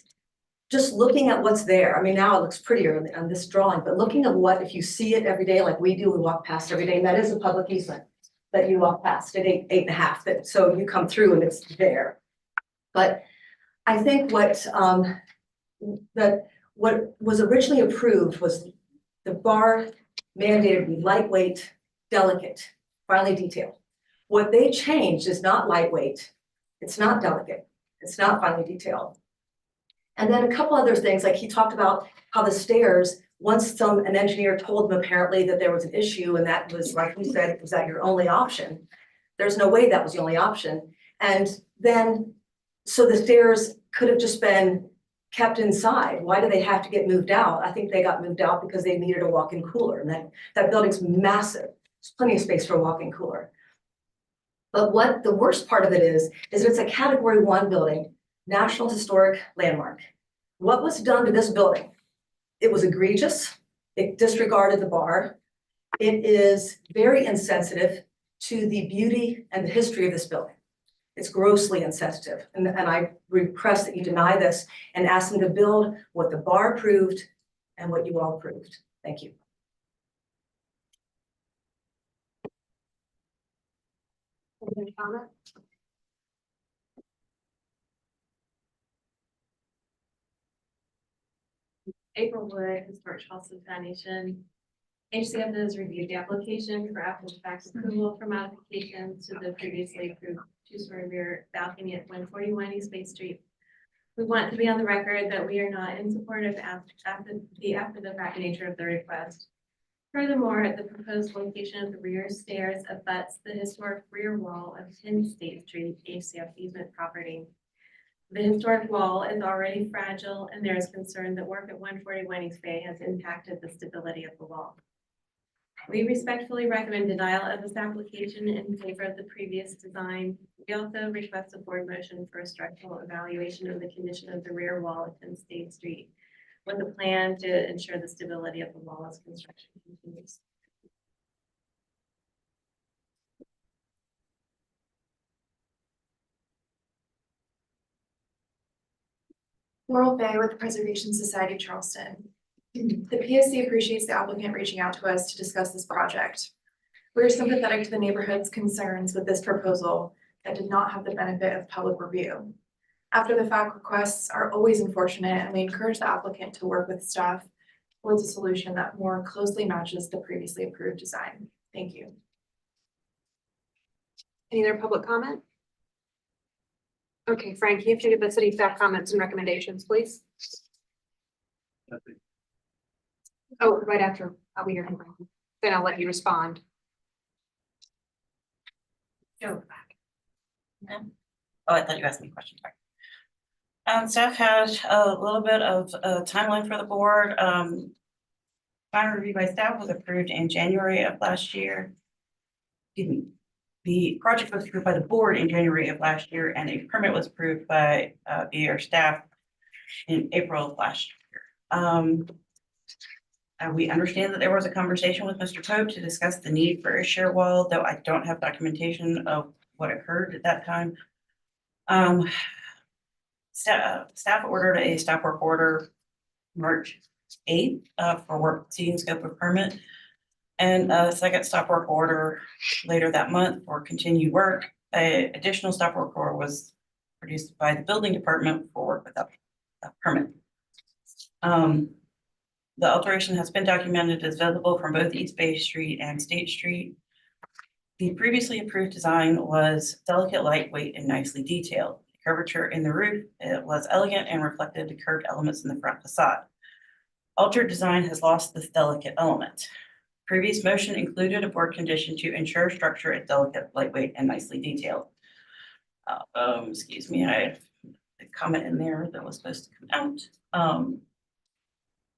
just looking at what's there, I mean, now it looks prettier on this drawing, but looking at what, if you see it every day, like we do, we walk past every day, and that is a public easement that you walk past at 8.5, that, so you come through and it's there. But I think what was originally approved was the bar mandated to be lightweight, delicate, finely detailed. What they changed is not lightweight, it's not delicate, it's not finely detailed. And then a couple other things, like he talked about how the stairs, once an engineer told him apparently that there was an issue, and that was, like we said, was that your only option? There's no way that was the only option. And then, so the stairs could have just been kept inside. Why do they have to get moved out? I think they got moved out because they needed a walk-in cooler, and that building's massive. There's plenty of space for a walk-in cooler. But what the worst part of it is it's a Category 1 building, National Historic Landmark. What was done to this building? It was egregious. It disregarded the bar. It is very insensitive to the beauty and the history of this building. It's grossly insensitive. And I request that you deny this and ask them to build what the bar approved and what you all approved. Thank you. Any comment? April Wood, Historic Charleston Foundation. HCF has reviewed the application for after-the-fact approval for modifications to the previously approved two-story rear balcony at 141 East Bay Street. We want to be on the record that we are not in support of after-the-fact nature of the request. Furthermore, the proposed location of the rear stairs abuts the historic rear wall of 10 State Street, HCF easement property. The historic wall is already fragile, and there is concern that work at 141 East Bay has impacted the stability of the wall. We respectfully recommend denial of this application in favor of the previous design. We also request a board motion for a structural evaluation of the condition of the rear wall at 10 State Street, with a plan to ensure the stability of the wall as construction continues. Laurel Bay with the Preservation Society of Charleston. The PSC appreciates the applicant reaching out to us to discuss this project. We are sympathetic to the neighborhood's concerns with this proposal that did not have the benefit of public review. After the fact requests are always unfortunate, and we encourage the applicant to work with staff towards a solution that more closely matches the previously approved design. Thank you. Any other public comment? Okay, Frank, you have to give the city staff comments and recommendations, please. Oh, right after we hear from Frank. Then I'll let you respond. Go back. No? Oh, I thought you asked me questions. Staff had a little bit of a timeline for the board. Final review by staff was approved in January of last year. Excuse me. The project was approved by the board in January of last year, and a permit was approved by our staff in April of last year. We understand that there was a conversation with Mr. Pope to discuss the need for a shear wall, though I don't have documentation of what occurred at that time. Staff ordered a stop work order March 8th for work exceeding scope of permit, and a second stop work order later that month for continued work. An additional stop work order was produced by the building department for work without a permit. The alteration has been documented as visible from both East Bay Street and State Street. The previously approved design was delicate, lightweight, and nicely detailed. The curvature in the roof, it was elegant and reflected the curved elements in the front facade. Altered design has lost this delicate element. Previous motion included a board condition to ensure structure is delicate, lightweight, and nicely detailed. Excuse me, I have a comment in there that was supposed to come out.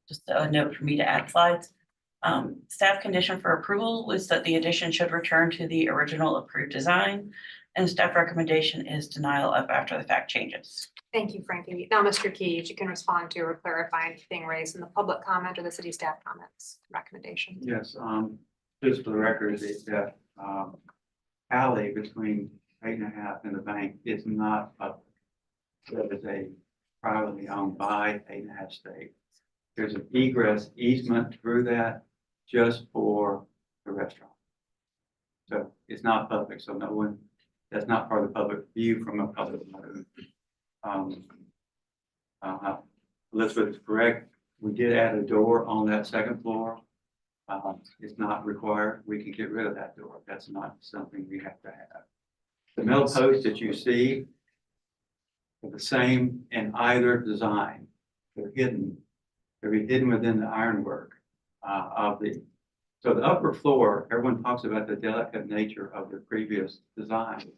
Just a note for me to add slides. Staff condition for approval was that the addition should return to the original approved design. And staff recommendation is denial of after the fact changes. Thank you, Frankie. Now, Mr. Key, you can respond to or clarify anything raised in the public comment or the city staff comments recommendation. Yes, just for the record, that, alley between 8.5 and the bank is not public. That is a privately owned by 8.5 State. There's an egress easement through that just for the restaurant. So it's not public, so no one, that's not part of the public view from a public road. Elizabeth is correct. We did add a door on that second floor. It's not required. We can get rid of that door. That's not something we have to have. The metal posts that you see are the same in either design. They're hidden. They're hidden within the ironwork of the. So the upper floor, everyone talks about the delicate nature of the previous design.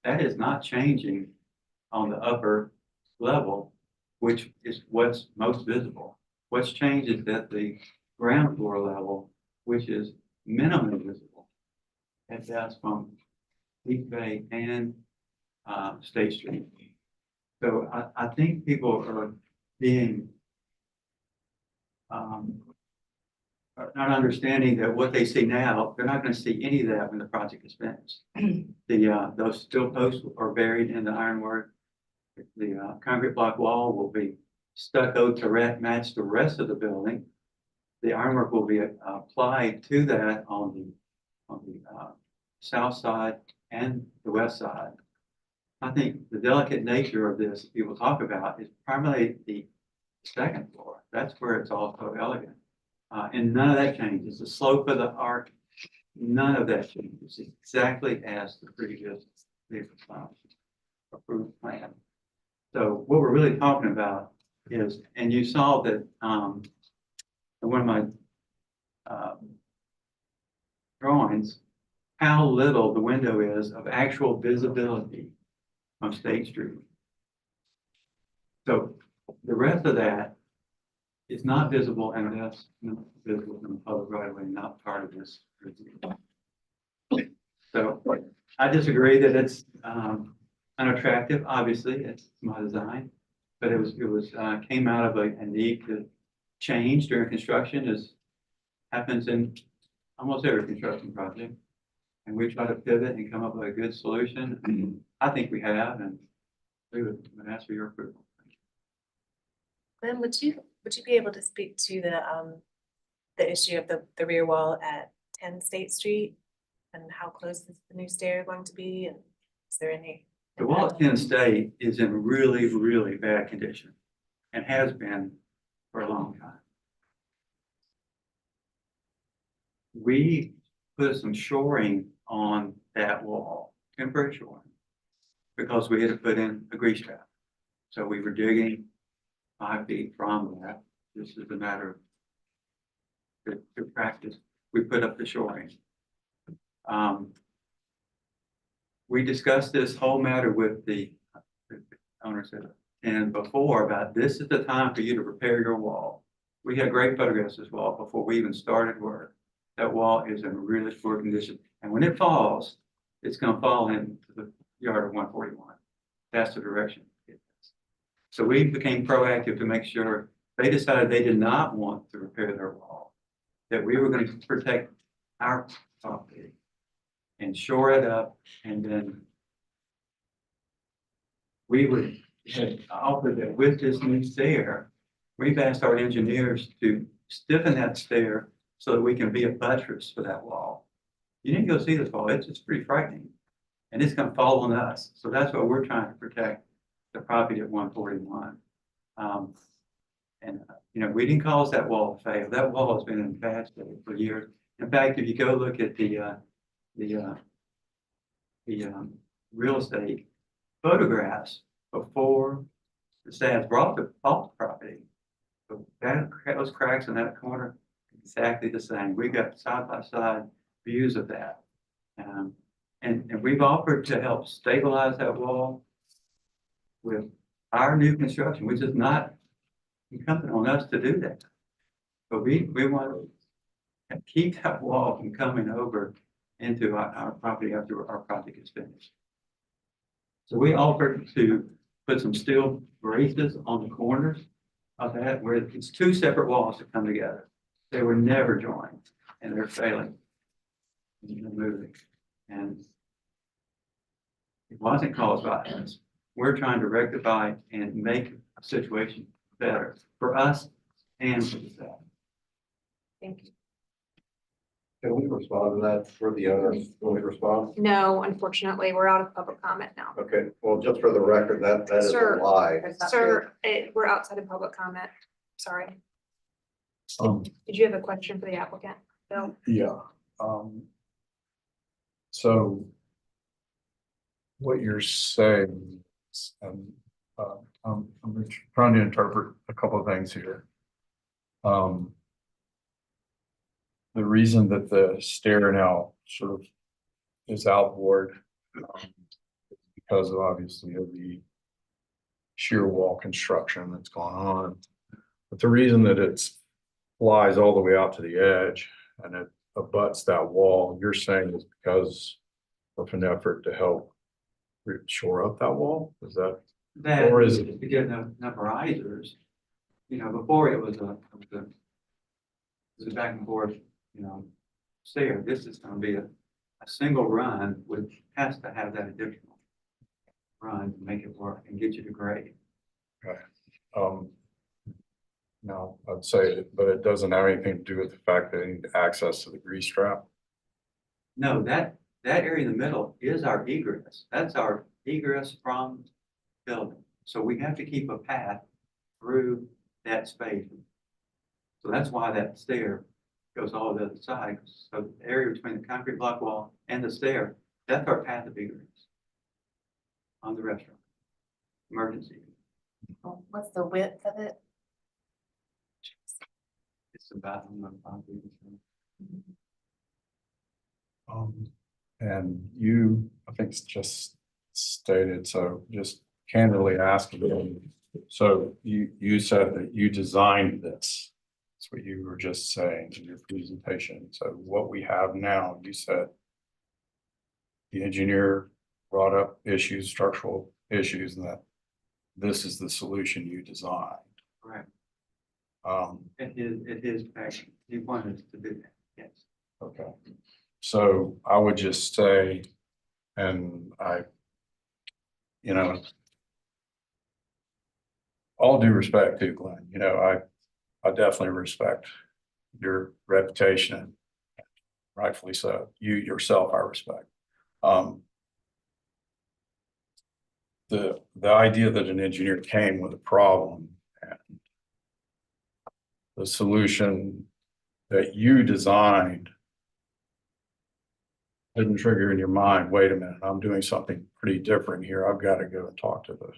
That is not changing on the upper level, which is what's most visible. What's changed is that the ground floor level, which is minimally visible, and that's from East Bay and State Street. So I think people are being are not understanding that what they see now, they're not going to see any of that when the project is finished. Those steel posts are buried in the ironwork. The concrete block wall will be stucco to match the rest of the building. The ironwork will be applied to that on the south side and the west side. I think the delicate nature of this people talk about is primarily the second floor. That's where it's all so elegant. And none of that changes. The slope of the arc, none of that changes. Exactly as the previous approved plan. So what we're really talking about is, and you saw that in one of my drawings, how little the window is of actual visibility on State Street. So the rest of that is not visible, and that's not visible from the public right away, not part of this. So I disagree that it's unattractive. Obviously, it's my design, but it was came out of a need to change during construction, as happens in almost every construction project. And we try to pivot and come up with a good solution. I think we have, and we would ask for your approval. Then would you be able to speak to the issue of the rear wall at 10 State Street? And how close is the new stair going to be? And is there any? The wall at 10 State is in really, really bad condition and has been for a long time. We put some shoring on that wall, temporary shoring, because we had to put in a grease trap. So we were digging 5 feet from that. This is a matter of the practice. We put up the shoring. We discussed this whole matter with the owners and before about this is the time for you to repair your wall. We had great photographs of this wall before we even started work. That wall is in really poor condition. And when it falls, it's going to fall into the yard of 141. That's the direction it is. So we became proactive to make sure they decided they did not want to repair their wall, that we were going to protect our property and shore it up. And then we would have offered that with this new stair, we've asked our engineers to stiffen that stair so that we can be a buttress for that wall. You need to go see this wall. It's pretty frightening. And it's going to fall on us. So that's what we're trying to protect the property at 141. We didn't cause that wall to fail. That wall has been in bad state for years. In fact, if you go look at the real estate photographs before the staff bought the property, those cracks in that corner, exactly the same. We got side by side views of that. And And we've offered to help stabilize that wall with our new construction, which is not incumbent on us to do that. But we want to keep that wall from coming over into our property after our project is finished. So we offered to put some steel braces on the corners of that, where it's two separate walls that come together. They were never joined, and they're failing. And they're moving, and it wasn't caused by us. We're trying to rectify and make a situation better for us and for the staff. Thank you. Can we respond to that for the owners? Can we respond? No, unfortunately, we're out of public comment now. Okay, well, just for the record, that is a Sir. lie. Sir, we're outside of public comment. Sorry. Did you have a question for the applicant, Bill? Yeah, so what you're saying, is, I'm trying to interpret a couple of things here. The reason that the stair now sort of is outboard, because of obviously of the shear wall construction that's gone on. But the reason that it's flies all the way out to the edge and it abuts that wall, you're saying is because of an effort to help shore up that wall? Is that, That or is to get enough risers, you know, before it was a back and forth, you know, stair. This is gonna be a single run, which has to have that additional run to make it work and get you to grade. okay? No, I'd say, but it doesn't have anything to do with the fact that they need access to the grease trap. No, that area in the middle is our egress. That's our egress from building. So we have to keep a path through that space. So that's why that stair goes all the other side. So the area between the concrete block wall and the stair, that's our path of egress on the restaurant. Emergency. What's the width of it? It's about. And you, I think it's just stated, so just candidly asking you. So you said that you designed this. That's what you were just saying in your presentation. So what we have now, you said the engineer brought up issues, structural issues, and that this is the solution you designed. Correct. It is passion. He wanted us to do that. Yes. Okay, so I would just say, and you know, all due respect to Glenn, you know, I definitely respect your reputation, and rightfully so. You yourself, I respect. The idea that an engineer came with a problem and the solution that you designed didn't trigger in your mind, wait a minute, I'm doing something pretty different here. I've got to go and talk to the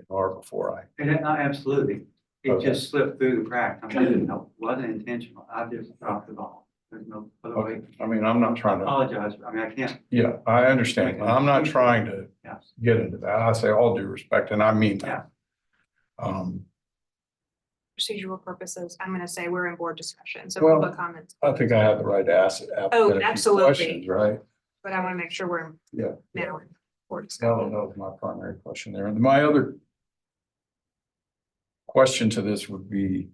or before I. And absolutely. It Okay. just slipped through the crack. I mean, it wasn't intentional. I just dropped the ball. There's no other way. Okay, I mean, I'm not I trying to, apologize. I mean, I can't. yeah, I understand. I'm not trying to Yes. get into that. I say all due respect, and I mean Yeah. that. Procedural purposes, I'm gonna say we're in board discussion, so Well, public comments, I think I have the right to ask the applicant a few absolutely. questions, right? but I wanna make sure we're Yeah. now in board I discussion. don't know if my primary question there. And my other question to this would be,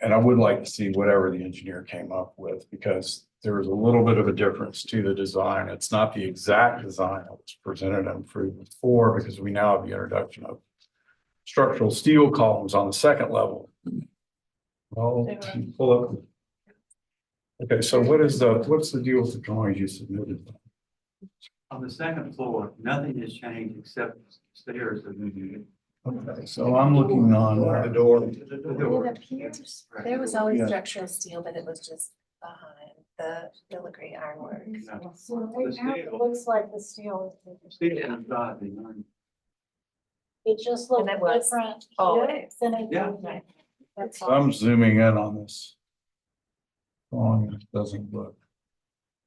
and I would like to see whatever the engineer came up with, because there is a little bit of a difference to the design. It's not the exact design that was presented and approved before, because we now have the introduction of structural steel columns on the second level. Well, you pull up. Okay, so what's the deal with the drawings you submitted? On the second floor, nothing has changed except stairs have moved. Okay, so I'm looking on The door. It appears there was always Yeah. structural steel, but it was just behind the filigree ironwork. So right now, it looks like the steel is. Steel inside the iron. It just looks And it was different always. here than it Yeah. did. That's all. I'm zooming in on this. drawing, it doesn't look.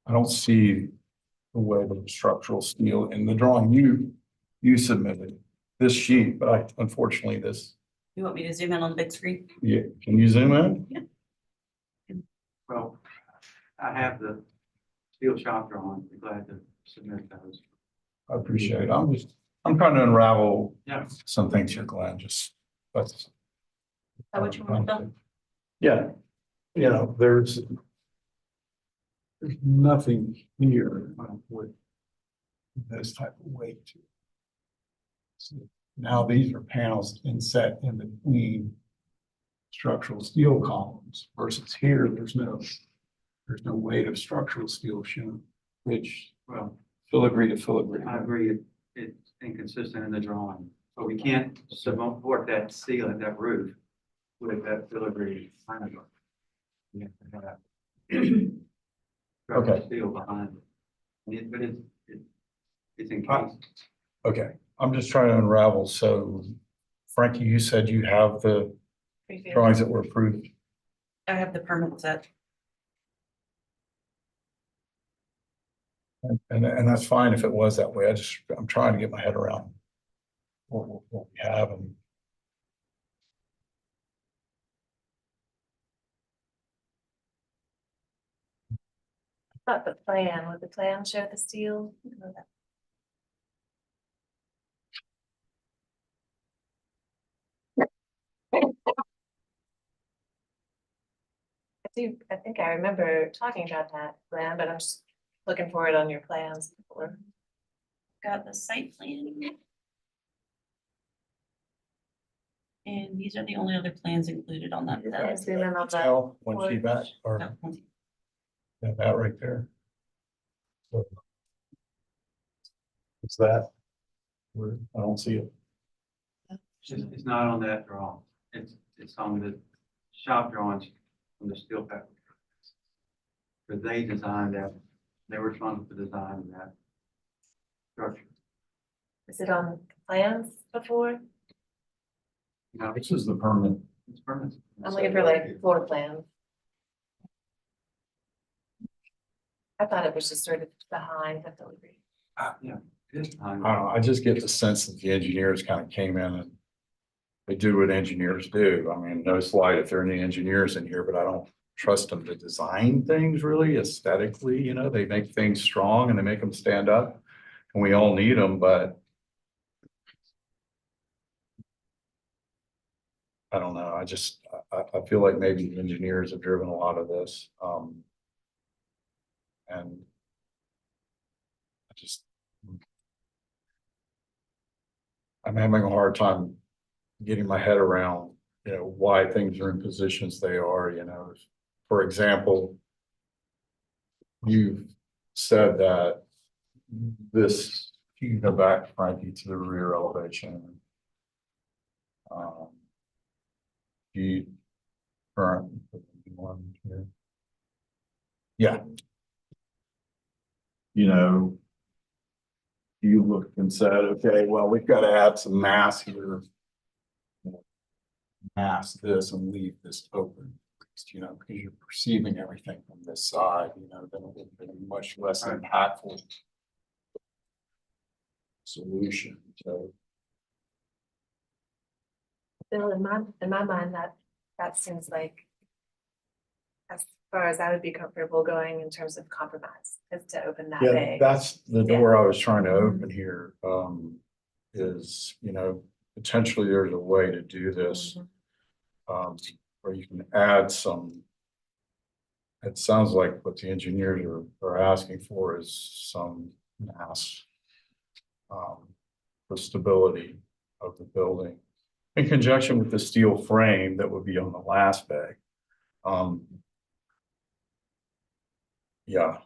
I don't see the way the structural steel in the drawing you submitted, this sheet, but I unfortunately this, You want me to zoom in on the big screen? yeah, can you zoom in? Well, I have the steel shop drawing, be glad to submit those. I appreciate it. I'm trying to unravel Yeah. some things here, Glenn, just, that's. Is that what you want done? Yeah, you know, there's nothing here with this type of weight to it. So now these are panels inset in between structural steel columns versus here, there's no weight of structural steel shown, which, well, filigree to filigree. I agree, it's inconsistent in the drawing, but we can't support that ceiling, that roof with that filigree behind it. We have to have structural Okay. steel behind it. But it's encased. Okay, I'm just trying to unravel. So Frankie, you said you have the drawings that were approved. I have the permit set. And that's fine if it was that way. I'm trying to get my head around what we have and. Not the plan, would the plan show the steel? I think I remember talking about that plan, but I'm just looking for it on your plans. Got the site plan. And these are the only other plans included on that. Zoom in on that. Tell when she back or No, that right there. So, is that? Where I don't see it. It's not on that drawing. It's on the shop drawings from the steel factory. But they designed that, they were responsible for designing that structure. Is it on plans before? No, This is the permit. it's permanent. I'm looking for like floor plans. I thought it was just sort of behind the filigree. Yeah, it is I behind. don't know, I just get the sense that the engineers kind of came in and they do what engineers do. I mean, no slight if there are any engineers in here, but I don't trust them to design things really aesthetically, you know, they make things strong and they make them stand up. And we all need them, but I don't know, I feel like maybe the engineers have driven a lot of this. And I'm having a hard time getting my head around, you know, why things are in positions they are, you know. For example, you've said that this, you can go back, Frankie, to the rear elevation. The current one here. Yeah. You know, you looked and said, okay, well, we've got to add some mass here. Mass this and leave this open, you know, because you're perceiving everything from this side, you know, then it would have been a much less impactful solution. So Bill, in my mind, that seems like as far as I would be comfortable going in terms of compromise, is to open that yeah, bay. that's the door I was trying to open here. Is, you know, potentially there's a way to do this. Where you can add some. It sounds like what the engineers are asking for is some mass. For stability of the building. In conjunction with the steel frame that would be on the last bay. Yeah.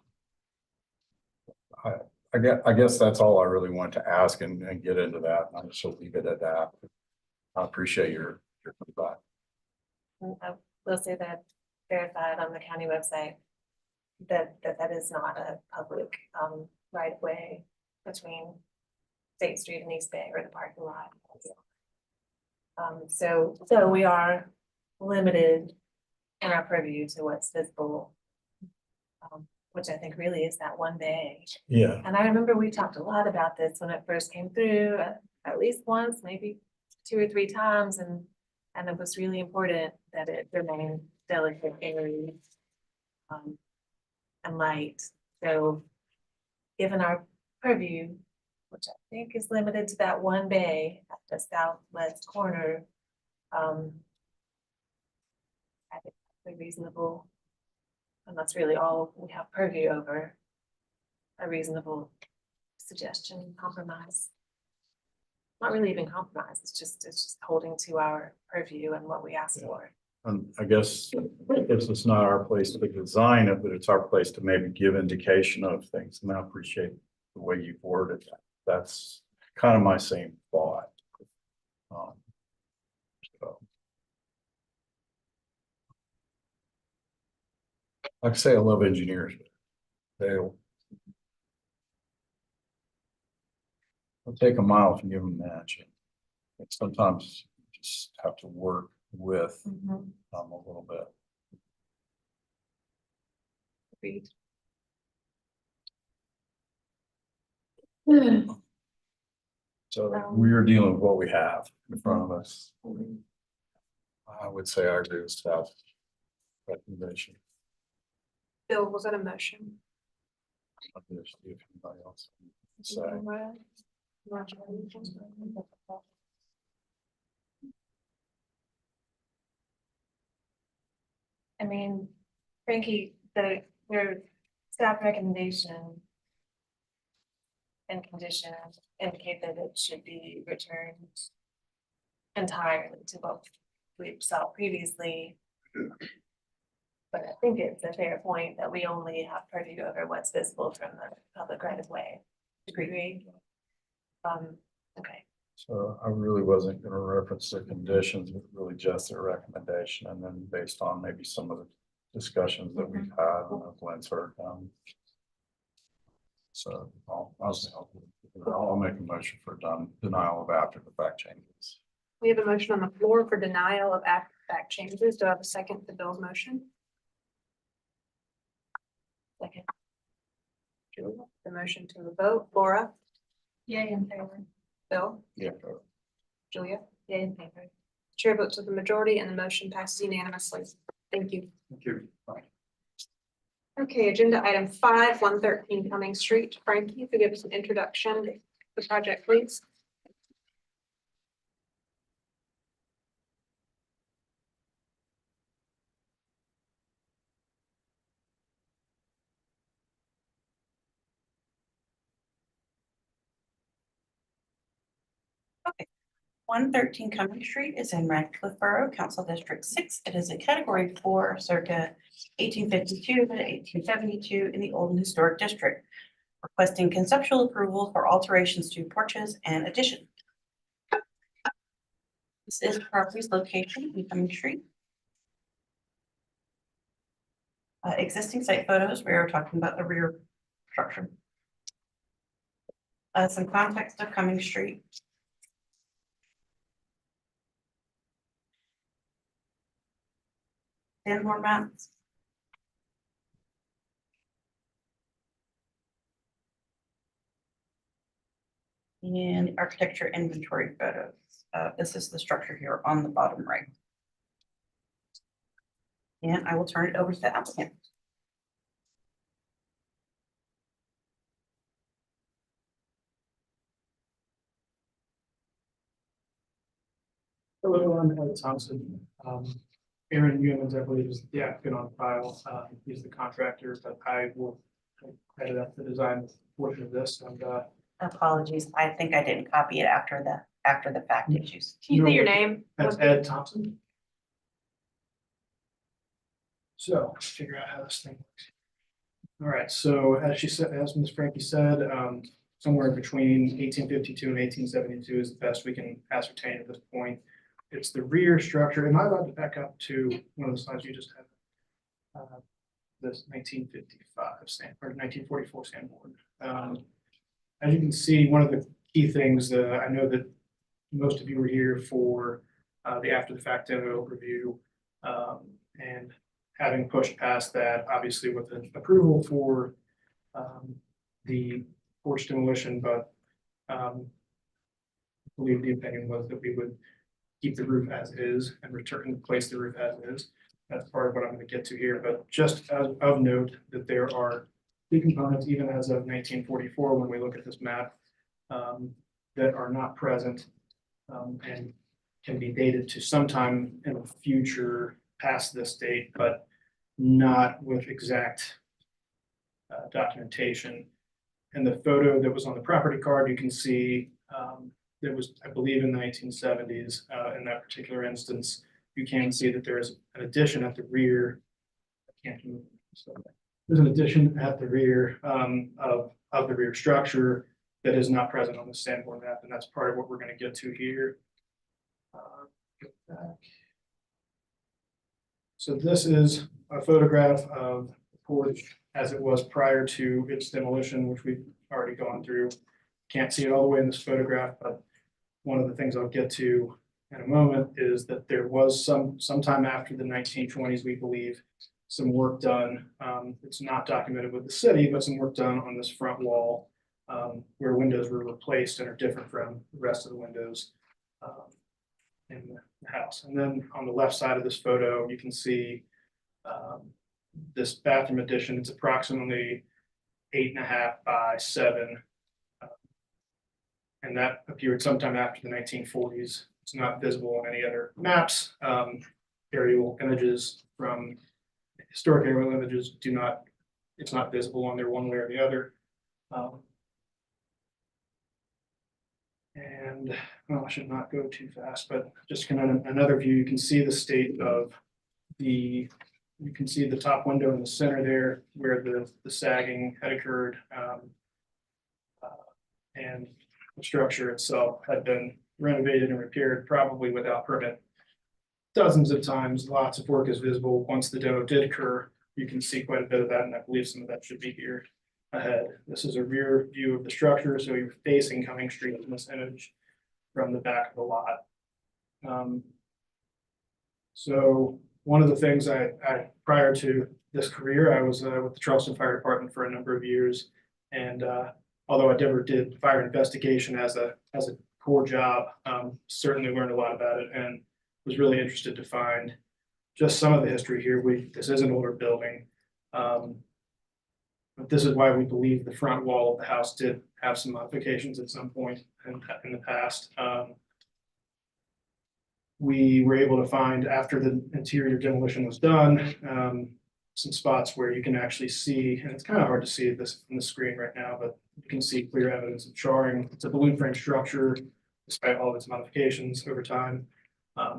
I guess that's all I really want to ask and get into that. I just will leave it at that. I appreciate your feedback. I will say that verified on the county website that is not a public right of way between State Street and East Bay or the parking lot. So we are limited in our purview to what's visible which I think really is that one bay. Yeah, And I remember we talked a lot about this when it first came through, at least once, maybe 2 or 3 times, and it was really important that it remain delicate airy, and light. So given our purview, which I think is limited to that one bay at the southwest corner, I think that's reasonable. And that's really all we have purview over. A reasonable suggestion, compromise. Not really even compromise, it's just holding to our purview and what we asked for. and I guess it's not our place to design it, but it's our place to maybe give indication of things, and I appreciate the way you've worded that. That's kind of my same thought. So. Like I say, I love engineers. They'll take a mile if you give them that. And sometimes you just have to work with a little bit. Agreed. So we are dealing with what we have in front of us. I would say I agree with staff recommendation. Bill, was that a motion? I'll just see if anybody else can say. I mean, Frankie, your staff recommendation and condition indicate that it should be returned entirely to what we saw previously. But I think it's a fair point that we only have purview over what's visible from the public right of way. Agree? Okay. So I really wasn't gonna reference the conditions, but really just their recommendation, and then based on maybe some of the discussions that we've had, and I've Glenn's heard. So I'll make a motion for denial of after the fact changes. We have a motion on the floor for denial of after fact changes. Do I have a second to Bill's motion? Second. Julia, the motion to a vote. Laura, Yay in favor. Bill, Yeah. Julia. Yay in favor. Chair votes with the majority and the motion passes unanimously. Thank you. Thank you. Okay, agenda item 5, 113 Cumming Street. Frankie, if you give us an introduction to the project, please. Okay. 113 Cumming Street is in Radcliffe Borough, Council District 6. It is a category 4 circa 1852 to 1872 in the Old and Historic District, requesting conceptual approval for alterations to porches and addition. This is property's location in Cumming Street. Existing site photos, we are talking about the rear structure. Some context of Cumming Street. And more maps. And the architecture inventory photos. This is the structure here on the bottom right. And I will turn it over to the applicant. Hello, I'm Ed Thompson. Aaron Newman's, I believe, is the applicant on file. He's the contractor, but I will head up the design portion of this and Apologies, I think I didn't copy it after the fact issues. Can you say your name? that's Ed Thompson. So let's figure out how this thing works. All right, so as she said, as Ms. Frankie said, somewhere between 1852 and 1872 is the best we can ascertain at this point. It's the rear structure. Am I allowed to back up to one of the slides you just had? This 1955 or 1944 sandboard. As you can see, one of the key things, I know that most of you were here for the after the fact demo review. And having pushed past that, obviously with an approval for the porch demolition, but I believe the opinion was that we would keep the roof as is and place the roof as is. That's part of what I'm going to get to here, but just as of note that there are key components, even as of 1944, when we look at this map, that are not present and can be dated to sometime in the future past this date, but not with exact documentation. And the photo that was on the property card, you can see that was, I believe, in the 1970s. In that particular instance, you can see that there is an addition at the rear. I can't move. So there's an addition at the rear of the rear structure that is not present on the Sanborn map, and that's part of what we're going to get to here. Go back. So this is a photograph of the porch as it was prior to its demolition, which we've already gone through. Can't see it all the way in this photograph, but one of the things I'll get to in a moment is that there was sometime after the 1920s, we believe, some work done. It's not documented with the city, but some work done on this front wall where windows were replaced and are different from the rest of the windows in the house. And then on the left side of this photo, you can see this bathroom addition. It's approximately 8.5 by 7. And that appeared sometime after the 1940s. It's not visible on any other maps. Aerial images from historic aerial images it's not visible on there one way or the other. And I should not go too fast, but just kind of another view, you can see the state of you can see the top window in the center there where the sagging had occurred. And the structure itself had been renovated and repaired, probably without permit, dozens of times. Lots of work is visible. Once the demo did occur, you can see quite a bit of that, and I believe some of that should be here ahead. This is a rear view of the structure, so you're facing Cumming Street in this image from the back of the lot. So one of the things I prior to this career, I was with the Charleston Fire Department for a number of years, and although I never did fire investigation as a core job, certainly learned a lot about it and was really interested to find just some of the history here. This is an older building, but this is why we believe the front wall of the house did have some modifications at some point in the past. We were able to find, after the interior demolition was done, some spots where you can actually see, and it's kind of hard to see this on the screen right now, but you can see clear evidence of charring. It's a balloon frame structure, despite all of its modifications over time.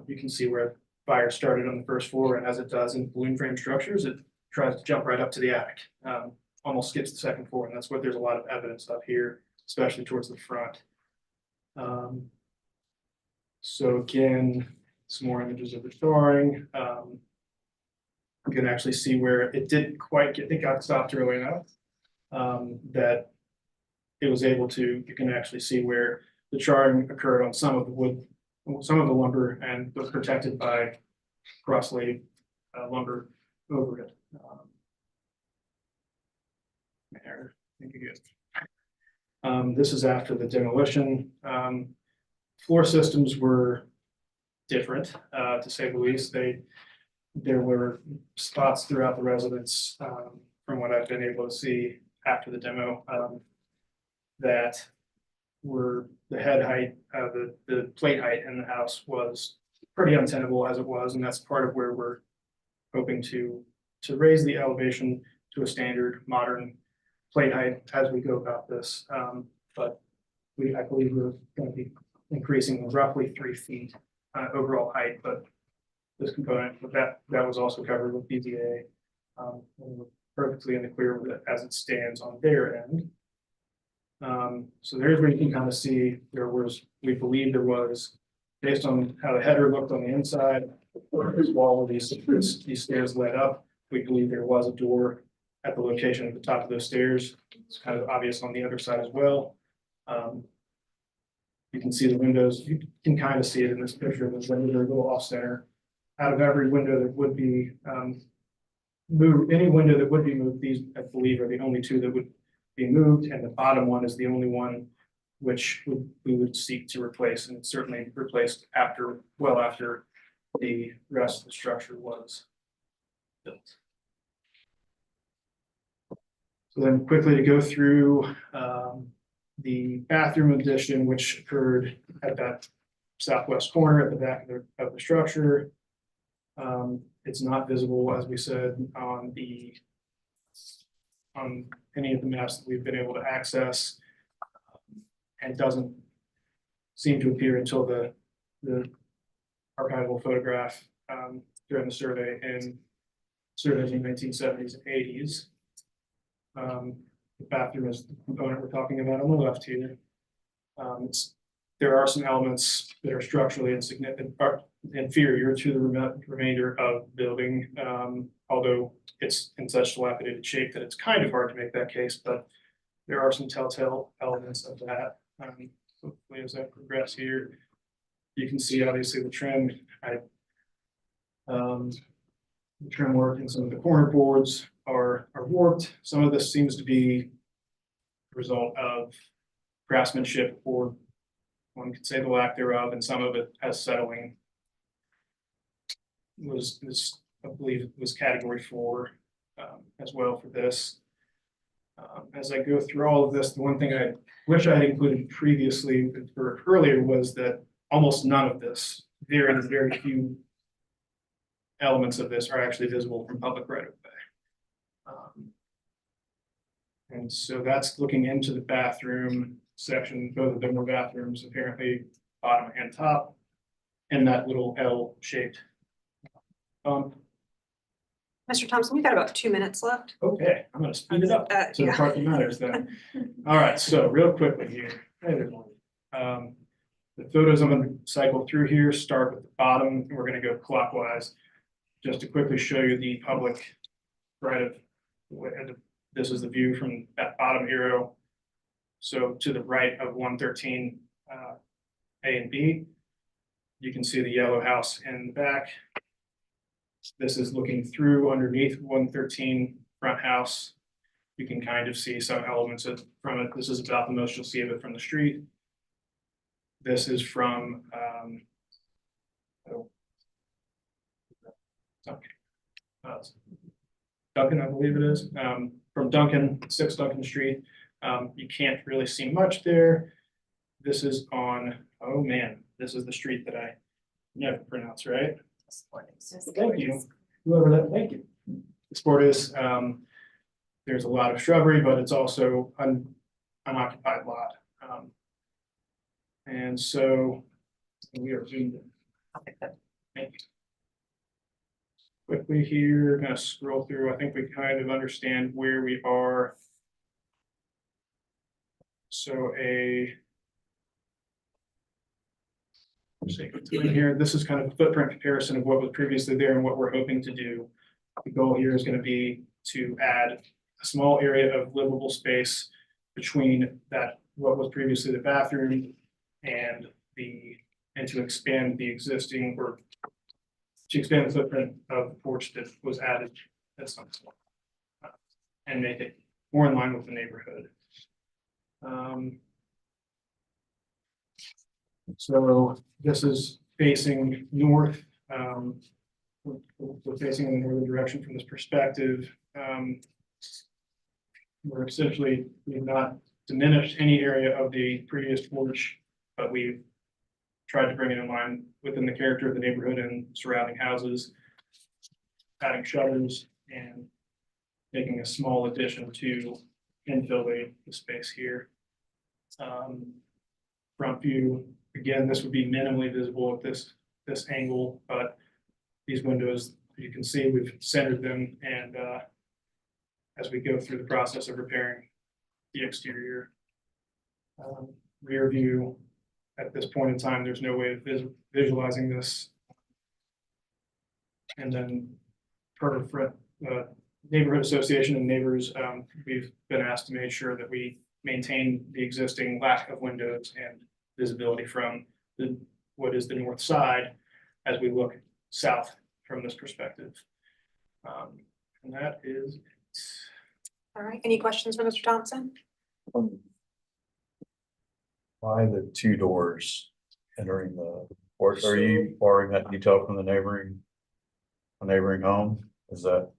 You can see where fire started on the first floor, and as it does in balloon frame structures, it tries to jump right up to the attic, almost skips the second floor, and that's what there's a lot of evidence of here, especially towards the front. So again, some more images of the charring. You can actually see where it didn't quite get, it got stopped early enough that it was able to, you can actually see where the charring occurred on some of the wood, some of the lumber, and was protected by cross-laid lumber over it. There, thank you. This is after the demolition. Floor systems were different, to say the least. There were spots throughout the residence, from what I've been able to see after the demo, that were the head height, the plate height in the house was pretty untenable as it was, and that's part of where we're hoping to raise the elevation to a standard modern plate height as we go about this. But I believe we're going to be increasing roughly 3 feet overall height, but this component, but that was also covered with BZA. And we're perfectly in the clear with it as it stands on their end. So there's where you can kind of see we believe there was, based on how the header looked on the inside, this wall where these stairs led up, we believe there was a door at the location at the top of those stairs. It's kind of obvious on the other side as well. You can see the windows. You can kind of see it in this picture. The windows are a little off center. Out of every window, there would be move, any window that would be moved, these, I believe, are the only two that would be moved, and the bottom one is the only one which we would seek to replace, and it's certainly replaced after, well after the rest of the structure was built. So then quickly to go through the bathroom addition, which occurred at that southwest corner at the back of the structure. It's not visible, as we said, on any of the maps that we've been able to access, and doesn't seem to appear until the archival photograph during the survey in surveys in 1970s and 80s. The bathroom is the component we're talking about on the left here. There are some elements that are structurally insignificant, inferior to the remainder of the building, although it's in such dilapidated shape that it's kind of hard to make that case, but there are some telltale elements of that. Hopefully, as I progress here, you can see obviously the trim. The trim work and some of the corner boards are warped. Some of this seems to be a result of craftsmanship, or one could say the lack thereof, and some of it as settling was I believe was category 4 as well for this. As I go through all of this, the one thing I wish I had included previously or earlier was that almost none of this, very few elements of this are actually visible from public right of way. And so that's looking into the bathroom section. Both of them were bathrooms, apparently bottom and top, and that little L-shaped bump. Mr. Thompson, we've got about 2 minutes left. Okay, I'm gonna speed it up to the Yeah. part that matters then. All right, so real quickly here. Hey, there's one. The photos I'm gonna cycle through here start with the bottom, and we're gonna go clockwise. Just to quickly show you the public right of, this is the view from that bottom arrow. So to the right of 113 A and B, you can see the yellow house in the back. This is looking through underneath 113 front house. You can kind of see some elements from it. This is about the most you'll see of it from the street. This is from Duncan, I believe it is, from Duncan, 6 Duncan Street. You can't really see much there. This is on, oh man, this is the street that I never pronounce right. Thank you, whoever that, thank you. The sport is, there's a lot of shrubbery, but it's also unoccupied lot. And so we are zoomed in. Thank you. Quickly here, gonna scroll through. I think we kind of understand where we are. So here, this is kind of a footprint comparison of what was previously there and what we're hoping to do. The goal here is going to be to add a small area of livable space between that, what was previously the bathroom, and to expand the existing, or to expand the footprint of the porch that was added at some point, and make it more in line with the neighborhood. So this is facing north. We're facing in the northern direction from this perspective. We're essentially, we've not diminished any area of the previous porch, but we've tried to bring it in line within the character of the neighborhood and surrounding houses, adding shutters and making a small addition to infill the space here. Front view, again, this would be minimally visible at this angle, but these windows, you can see we've centered them, and as we go through the process of repairing the exterior. Rear view, at this point in time, there's no way of visualizing this. And then per neighborhood association and neighbors, we've been asked to make sure that we maintain the existing lack of windows and visibility from what is the north side as we look south from this perspective. And that is, All right, any questions for Mr. Thompson? Why the two doors entering the, or are you borrowing that detail from the neighboring home? Is that,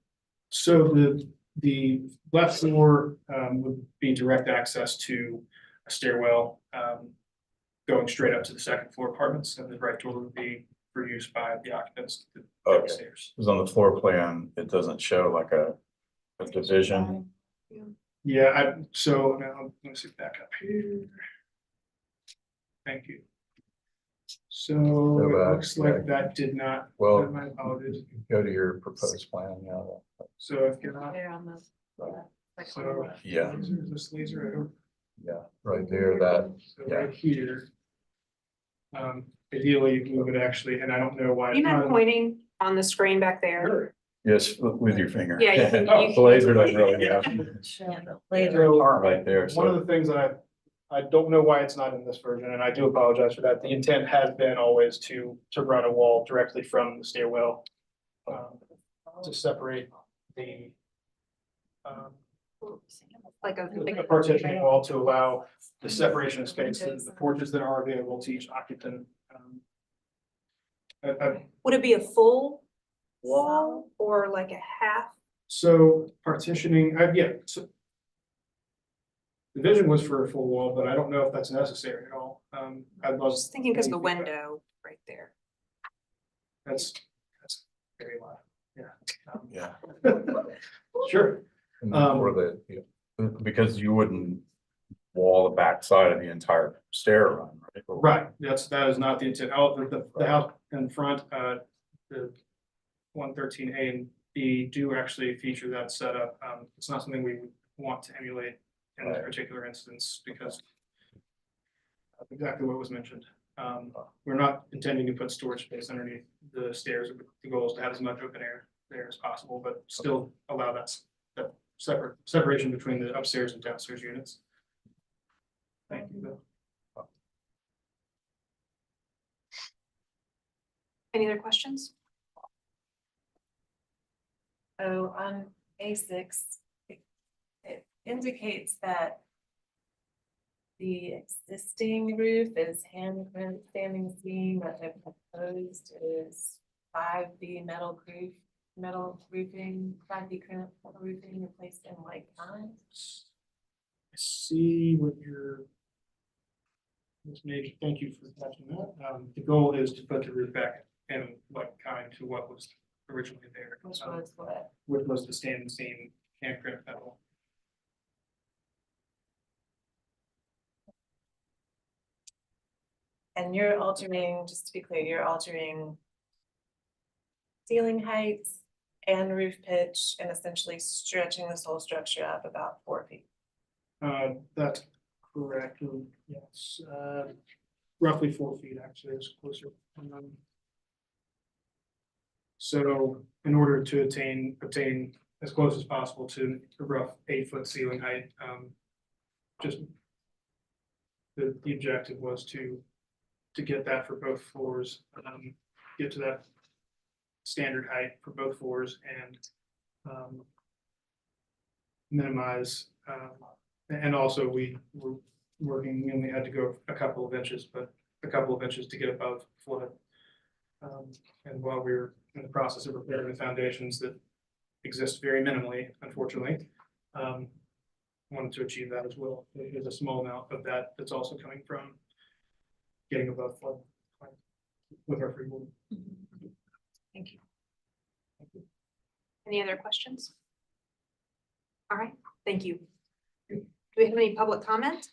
so the left floor would be direct access to a stairwell going straight up to the second floor apartments, and the right door would be for use by the occupants upstairs. because on the floor plan, it doesn't show like a division? Yeah, so now, let me see, back up here. Thank you. So Go it back, looks like yeah. that did not, Well, my apologies. go to your proposed plan, yeah. So if you're not, There on the. so. Yeah. This laser, I don't. Yeah, right there, that, So yeah. right here. Ideally, we would actually, and I don't know why. You it's mind not- pointing on the screen back there? Sure. Yes, with your finger. Yeah, you can- you The laser doesn't really, Yeah, the laser So, right there, one of so, the things that I don't know why it's not in this version, and I do apologize for that. The intent has been always to run a wall directly from the stairwell. To separate the. Like A partitioning wall to allow the separation of space, the porches that are available to each occupant. would it be a full wall or like a half? So partitioning, yeah, so. The vision was for a full wall, but I don't know if that's necessary at all. I'd love. Just thinking because of the window right there. That's very loud, yeah. yeah. Sure, And for the, yeah, because you wouldn't wall the backside of the entire stair run, right? Or- right, that is not the intent. The house in front, the 113A and B do actually feature that setup. It's not something we would want to emulate in this particular instance because of exactly what was mentioned. We're not intending to put storage space underneath the stairs. The goal is to have as much open air there as possible, but still allow that separation between the upstairs and downstairs units. Thank you, Bill. Any other questions? So on A6, it indicates that the existing roof is handprint standing seam, that the proposed is 5B metal roofing, 5B metal roofing replaced in like kind. I see what you're. Ms. Major, thank you for catching that. The goal is to put the roof back in like kind to what was originally there. Which was what? Which was the standing seam handprint metal. And you're altering, just to be clear, you're altering ceiling heights and roof pitch and essentially stretching this whole structure up about 4 feet. That's correct, yes, roughly 4 feet, actually, it's closer. So in order to obtain as close as possible to a rough 8-foot ceiling height, just the objective was to get that for both floors, get to that standard height for both floors and minimize, and also we were working, we only had to go a couple of inches, but a couple of inches to get above flood. And while we were in the process of repairing the foundations that exist very minimally, unfortunately, wanted to achieve that as well. There's a small amount of that that's also coming from getting above flood with our free movement. Thank you. Any other questions? All right, thank you. Do we have any public comment?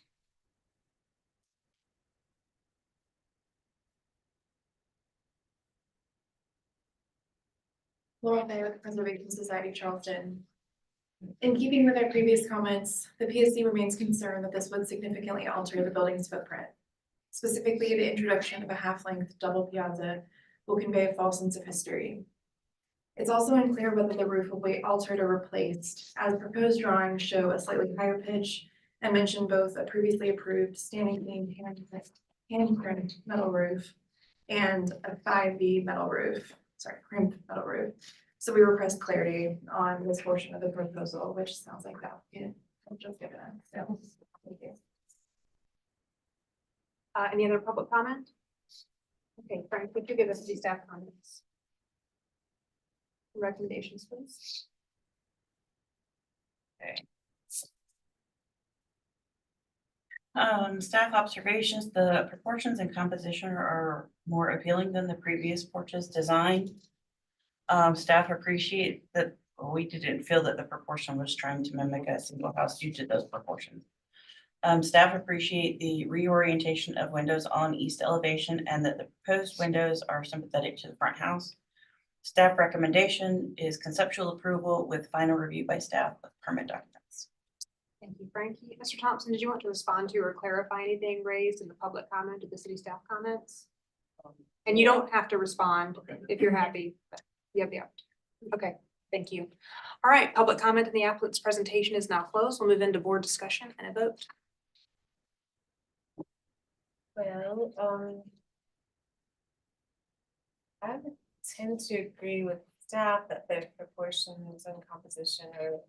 Laurel Bay with the Preservation Society Charleston. In keeping with our previous comments, the PSC remains concerned that this would significantly alter the building's footprint. Specifically, the introduction of a half-length double piazza will convey a false sense of history. It's also unclear whether the roof will be altered or replaced, as proposed drawings show a slightly higher pitch and mention both a previously approved standing beam handprint metal roof and a 5B metal roof, crimped metal roof. So we request clarity on this portion of the proposal, which sounds like that applicant has just given us, so, thank you. Any other public comment? Okay, Frank, would you give us the staff comments? Recommendations, please. Staff observations, the proportions and composition are more appealing than the previous porch's design. Staff appreciate that we didn't feel that the proportion was trying to mimic a single house due to those proportions. Staff appreciate the reorientation of windows on east elevation and that the proposed windows are sympathetic to the front house. Staff recommendation is conceptual approval with final review by staff of permit documents. Thank you, Frankie. Mr. Thompson, did you want to respond to or clarify anything raised in the public comment to the city staff comments? And you don't have to respond if you're happy, but you have the opportunity. Okay, thank you. All right, public comment in the applicant's presentation is now closed. We'll move into board discussion and a vote. Well, I would tend to agree with staff that the proportions and composition are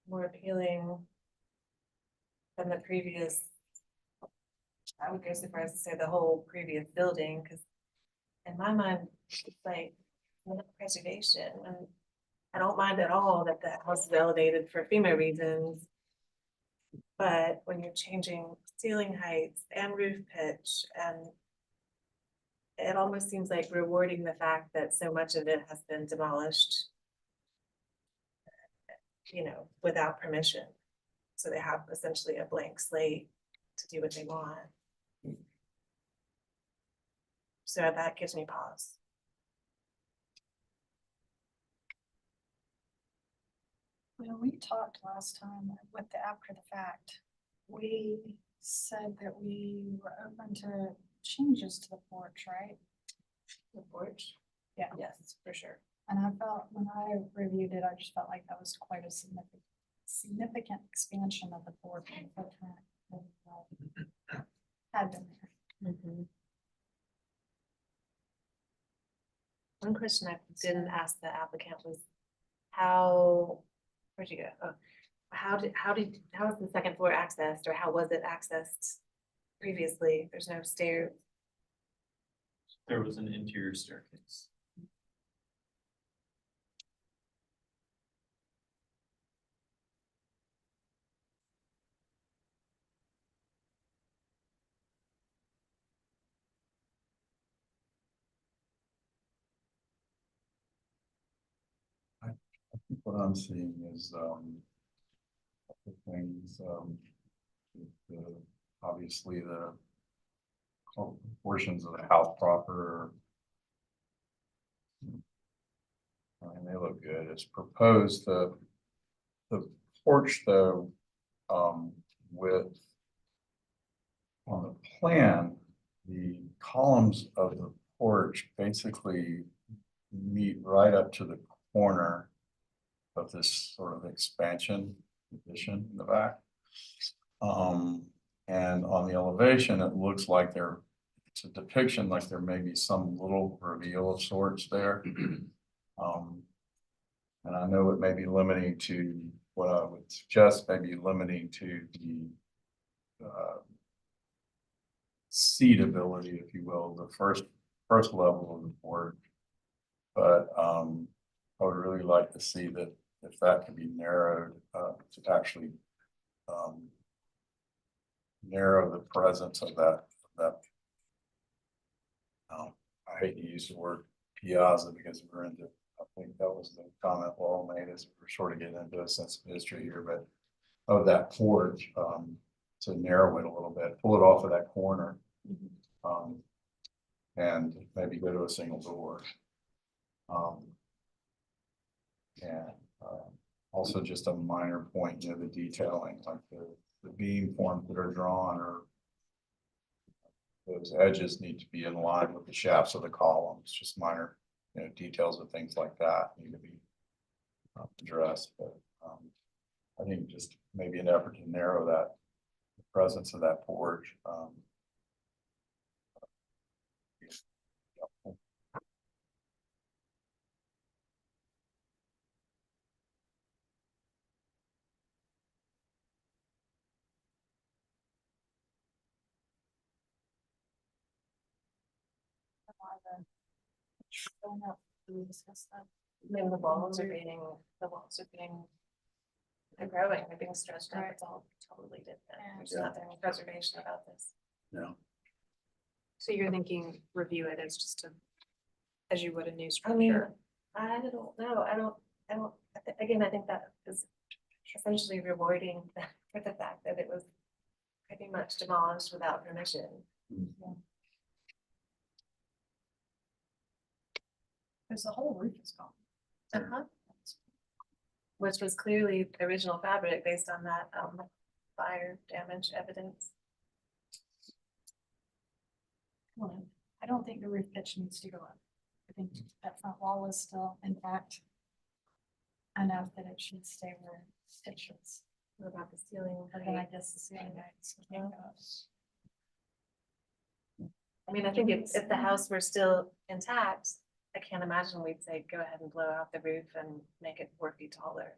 more appealing than the previous. I would go so far as to say the whole previous building, because in my mind, it's like preservation, and I don't mind at all that the house is elevated for FEMA reasons. But when you're changing ceiling heights and roof pitch, and it almost seems like rewarding the fact that so much of it has been demolished, you know, without permission. So they have essentially a blank slate to do what they want. So that gives me pause. When we talked last time with the after the fact, we said that we were open to changes to the porch, right? The porch? Yeah. Yes, for sure. And I felt, when I reviewed it, I just felt like that was quite a significant expansion of the porch and footprint that had been there. One question I didn't ask the applicant was how, where'd you go? Oh, how is the second floor accessed, or how was it accessed previously? There's no stairs. There was an interior staircase. I think what I'm seeing is, couple things, obviously the portions of the house proper. I mean, they look good. It's proposed, the porch though, with on the plan, the columns of the porch basically meet right up to the corner of this sort of expansion addition in the back. And on the elevation, it looks like it's a depiction like there may be some little reveal of sorts there. And I know it may be limiting to what I would suggest, maybe limiting to the seat ability, if you will, the first level of the porch. But I would really like to see that if that can be narrowed to actually narrow the presence of that. I hate to use the word piazza because we're into, I think that was the comment Laurel made, as we're sort of getting into a sense of history here, but of that porch, to narrow it a little bit, pull it off of that corner, and maybe go to a single door. And also just a minor point, you know, the detailing, like the beam forms that are drawn, or those edges need to be in line with the shafts of the columns, just minor, you know, details of things like that need to be addressed. But I think just maybe an effort to narrow that, the presence of that porch. why the. Going up, do we discuss that? Then the walls are being, they're growing, they're being stretched out, it's all totally different. There's Yeah. nothing preservation about this. No. So you're thinking review it as just a, as you would a new I mean, structure? I don't know, again, I think that is essentially rewarding for the fact that it was pretty much demolished without permission. Because the whole roof is gone. Uh-huh. Which was clearly the original fabric based on that fire damage evidence. Well, I don't think the roof pitch needs to go up. I think that front wall is still intact enough that it should stay where it is. What about the ceiling? And then I guess the ceiling heights. can go up. I mean, I think if the house were still intact, I can't imagine we'd say, go ahead and blow out the roof and make it 4 feet taller.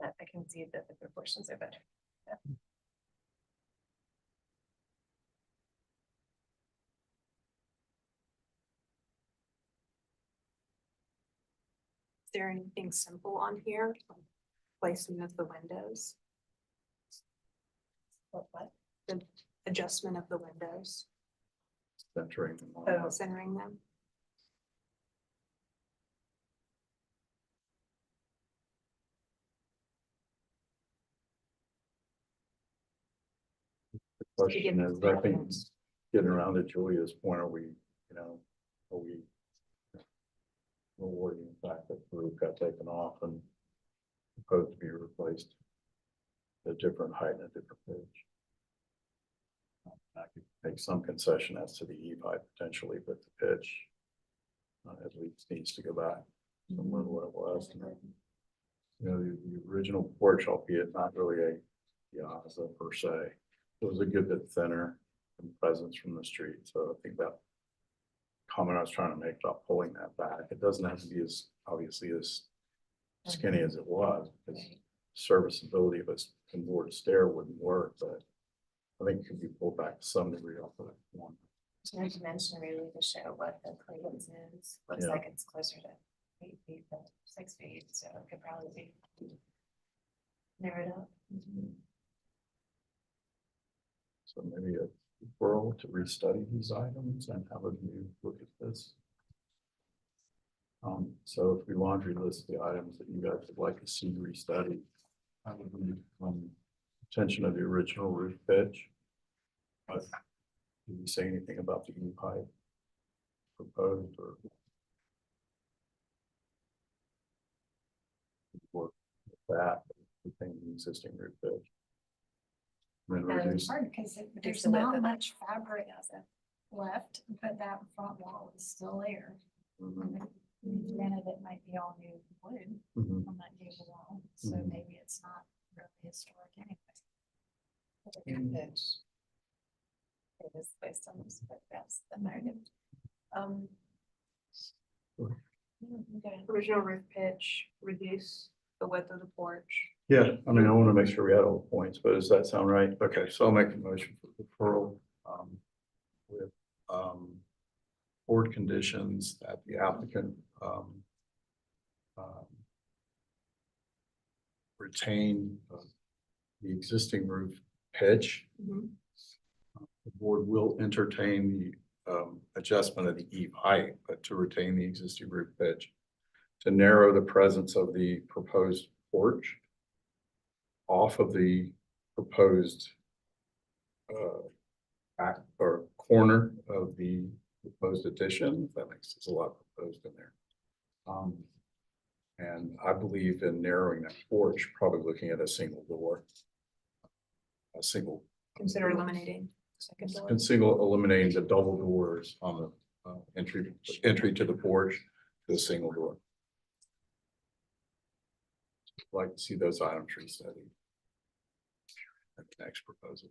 But I can see that the proportions are better. Is there anything simple on here? Like placement of the windows, What? the adjustment of the windows, Centering them all. Oh. centering them? The question is, I think, getting around to Julia's point, are we rewarding the fact that the roof got taken off and supposed to be replaced at a different height and a different pitch? I could make some concession as to the eave height potentially, but the pitch at least needs to go back somewhere to what it was. And, you know, the original porch, albeit not really a piazza per se, it was a good bit thinner in presence from the street. So I think that comment I was trying to make about pulling that back, it doesn't have to be as obviously as skinny as it was, because serviceability of a inboard stair wouldn't work, but I think it could be pulled back to some degree off of that one. There's a dimension really to show what the clearance is. Looks Yeah. like it's closer to 8 feet than 6 feet, so it could probably be narrowed up. So maybe a referral to restudy these items and have a new look at this. So if we laundry list the items that you guys would like to see restudied, I would be attention of the original roof pitch. But did you say anything about the eave height proposed or? Work with that, within the existing roof pitch. And then reduce, It's hard because there's the width not of it. much fabric left, but that front wall is still there. Mhm, Granted, it might be all new wood mhm. on that gable wall, so Mhm. maybe it's not really historic anyway. Pitch. It is based on this photographs that I did. Okay. Original roof pitch, reduce the width of the porch. Yeah, I mean, I want to make sure we had all the points, but does that sound right? Okay, so I'll make a motion for referral with board conditions that the applicant retain the existing roof pitch. The board will entertain the adjustment of the eave height, but to retain the existing roof pitch. To narrow the presence of the proposed porch off of the proposed back or corner of the proposed addition, if that makes sense, a lot proposed in there. And I believe in narrowing that porch, probably looking at a single door. A single. Consider eliminating the second door. And single eliminating the double doors on the entry to the porch to a single door. Like to see those items restudied. That's the next proposal.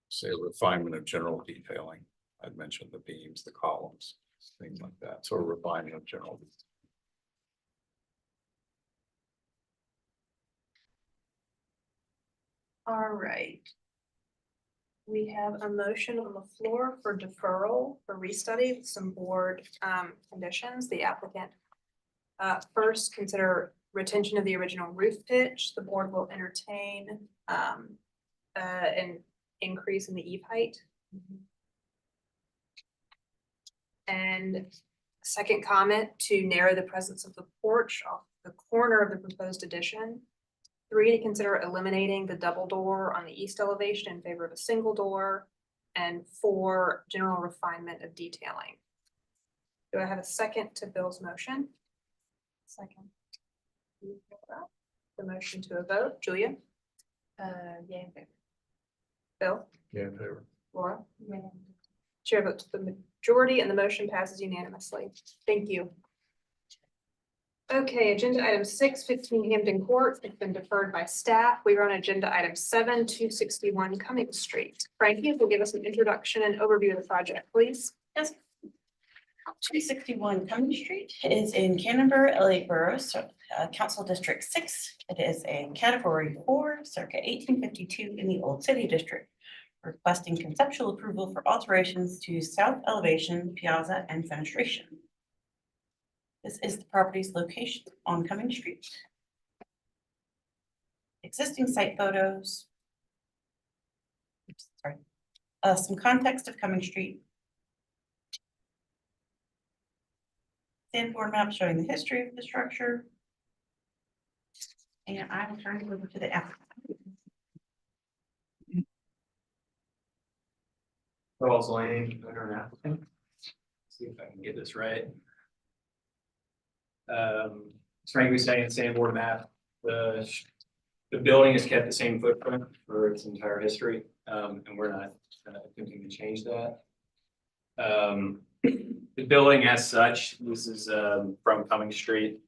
Say a refinement of general detailing. I'd mentioned the beams, the columns, things like that, so a refining of general. All right. We have a motion on the floor for deferral for restudy with some board conditions. The applicant first consider retention of the original roof pitch. The board will entertain an increase in the eave height. And second comment to narrow the presence of the porch off the corner of the proposed addition. 3, to consider eliminating the double door on the east elevation in favor of a single door. And 4, general refinement of detailing. Do I have a second to Bill's motion? Second. The motion to a vote, Julia? Yeah, in favor. Bill? Yeah, in favor. Laura? Yeah. Chair votes to the majority and the motion passes unanimously. Thank you. Okay, agenda item 6, 15 Hampton Court, it's been deferred by staff. We are on agenda item 7, 261 Cummings Street. Frankie, will give us an introduction and overview of the project, please. Yes. 261 Cummings Street is in Canterbury, LA Borough, Council District 6. It is a category 4, circa 1852 in the Old City District, requesting conceptual approval for alterations to south elevation, piazza, and fenestration. This is the property's location on Cummings Street. Existing site photos. Oops, sorry. Some context of Cummings Street. Sandboard map showing the history of the structure. And I will turn it over to the applicant. Charles Lane, owner and applicant. See if I can get this right. As Frank was saying, sandboard map, the building has kept the same footprint for its entire history, and we're not attempting to change that. The building as such, this is from Cummings Street.